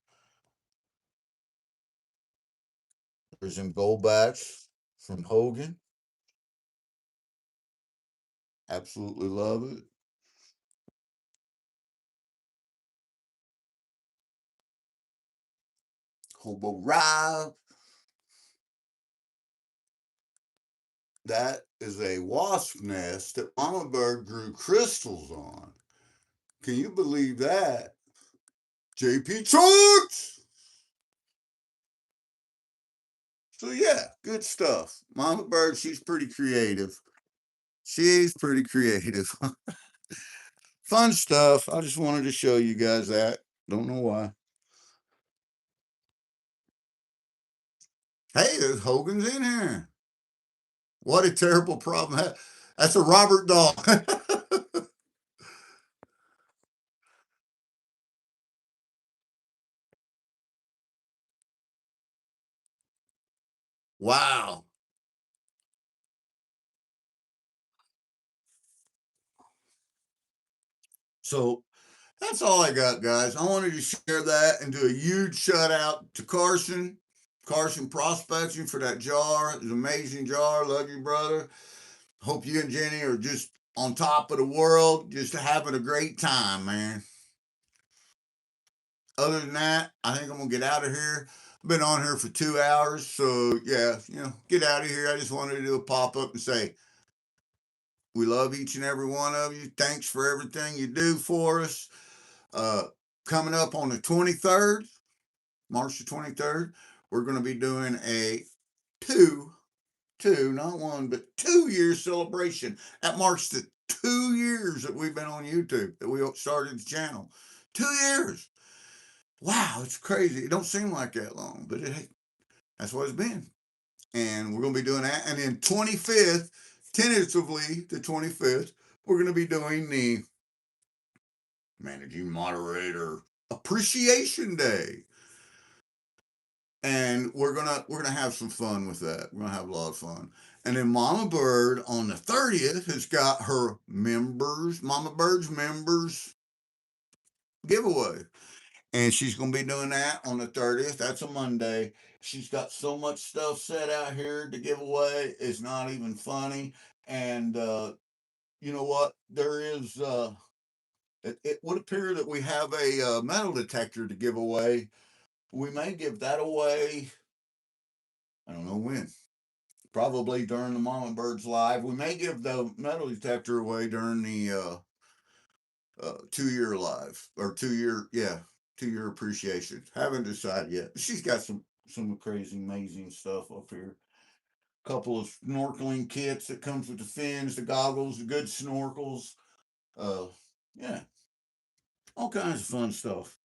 There's some gold backs from Hogan. Absolutely love it. Hobo Rye. That is a wasp nest that Mama Bird grew crystals on. Can you believe that? JP Chunks! So yeah, good stuff. Mama Bird, she's pretty creative. She's pretty creative. Fun stuff. I just wanted to show you guys that. Don't know why. Hey, there's Hogan's in here. What a terrible problem. That's a Robert doll. Wow. So that's all I got, guys. I wanted to share that and do a huge shout out to Carson. Carson Prospecting for that jar. It's an amazing jar. Love you, brother. Hope you and Jenny are just on top of the world, just having a great time, man. Other than that, I think I'm gonna get out of here. I've been on here for 2 hours, so yeah, get out of here. I just wanted to do a pop up and say we love each and every one of you. Thanks for everything you do for us. Uh, Coming up on the 23rd, March the 23rd, we're going to be doing a not one, but 2 year celebration. That marks the 2 years that we've been on YouTube, that we started the channel. 2 years. Wow, it's crazy. It don't seem like that long, but that's what it's been. And we're going to be doing that. And then 25th, tentatively the 25th, we're going to be doing the Managing Moderator Appreciation Day. And we're gonna have some fun with that. We're gonna have a lot of fun. And then Mama Bird on the 30th has got her Mama Bird's members giveaway. And she's gonna be doing that on the 30th. That's a Monday. She's got so much stuff set out here to give away. It's not even funny. And you know what? There is it would appear that we have a metal detector to give away. We may give that away. I don't know when. Probably during the Mama Birds live. We may give the metal detector away during the 2 year live or 2 year, yeah, 2 year appreciation. Haven't decided yet. She's got some crazy, amazing stuff up here. Couple of snorkeling kits that comes with the fins, the goggles, the good snorkels. Uh, yeah, all kinds of fun stuff.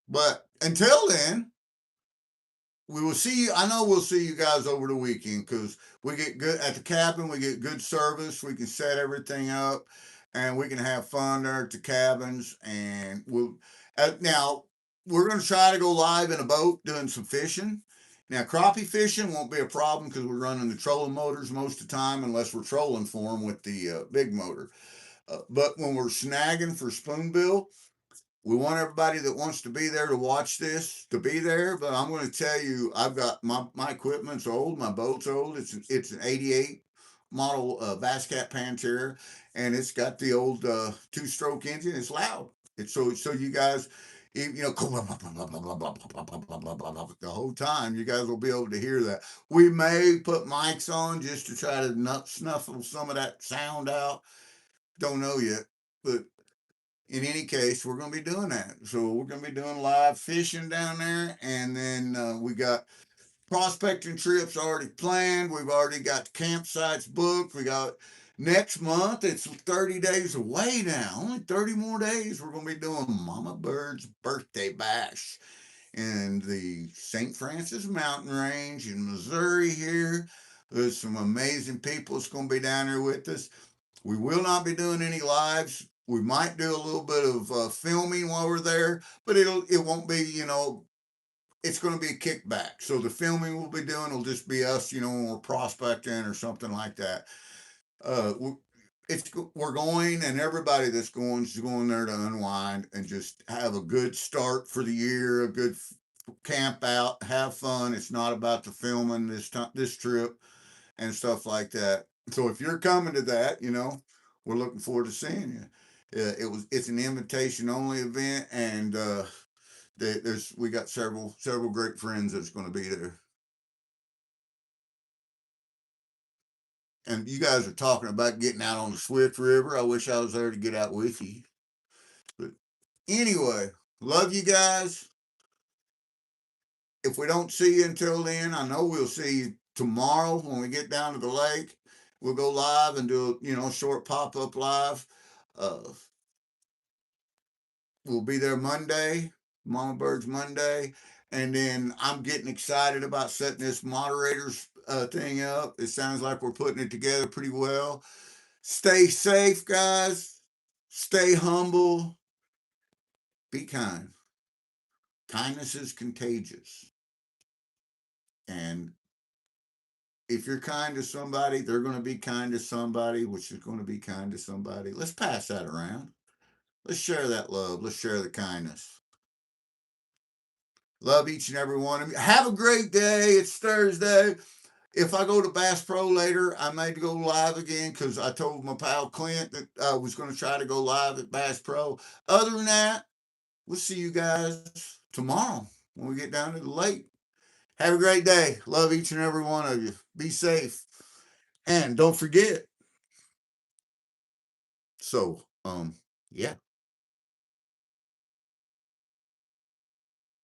But until then, we will see you. I know we'll see you guys over the weekend because we get good at the cabin. We get good service. We can set everything up, and we can have fun there at the cabins. And we'll now we're going to try to go live in a boat doing some fishing. Now crappie fishing won't be a problem because we're running the trolling motors most of the time, unless we're trolling for them with the big motor. But when we're snagging for spoonbill, we want everybody that wants to be there to watch this to be there. But I'm going to tell you, I've got my equipment's old, my boat's old. It's an '88 model Basscat Pantera, and it's got the old two-stroke engine. It's loud. It's so you guys, you know, the whole time you guys will be able to hear that. We may put mics on just to try to snuffle some of that sound out. Don't know yet, but in any case, we're going to be doing that. So we're going to be doing live fishing down there, and then we got prospecting trips already planned. We've already got campsites booked. We got next month. It's 30 days away now. Only 30 more days. We're going to be doing Mama Bird's birthday bash in the St. Francis Mountain Range in Missouri. Here, there's some amazing people that's going to be down there with us. We will not be doing any lives. We might do a little bit of filming while we're there, but it won't be, you know, it's going to be a kickback. So the filming we'll be doing will just be us, you know, when we're prospecting or something like that. Uh, it's we're going, and everybody that's going is going there to unwind and just have a good start for the year, a good camp out, have fun. It's not about the filming this trip and stuff like that. So if you're coming to that, you know, we're looking forward to seeing you. It's an invitation only event, and we got several great friends that's going to be there. And you guys are talking about getting out on the Swift River. I wish I was there to get out with you. But anyway, love you guys. If we don't see you until then, I know we'll see you tomorrow when we get down to the lake. We'll go live and do a short pop up live. Uh, we'll be there Monday, Mama Bird's Monday, and then I'm getting excited about setting this moderators thing up. It sounds like we're putting it together pretty well. Stay safe, guys. Stay humble. Be kind. Kindness is contagious. And if you're kind to somebody, they're going to be kind to somebody, which is going to be kind to somebody. Let's pass that around. Let's share that love. Let's share the kindness. Love each and every one of you. Have a great day. It's Thursday. If I go to Bass Pro later, I may go live again because I told my pal Clint that I was going to try to go live at Bass Pro. Other than that, we'll see you guys tomorrow when we get down to the lake. Have a great day. Love each and every one of you. Be safe. And don't forget. So, yeah.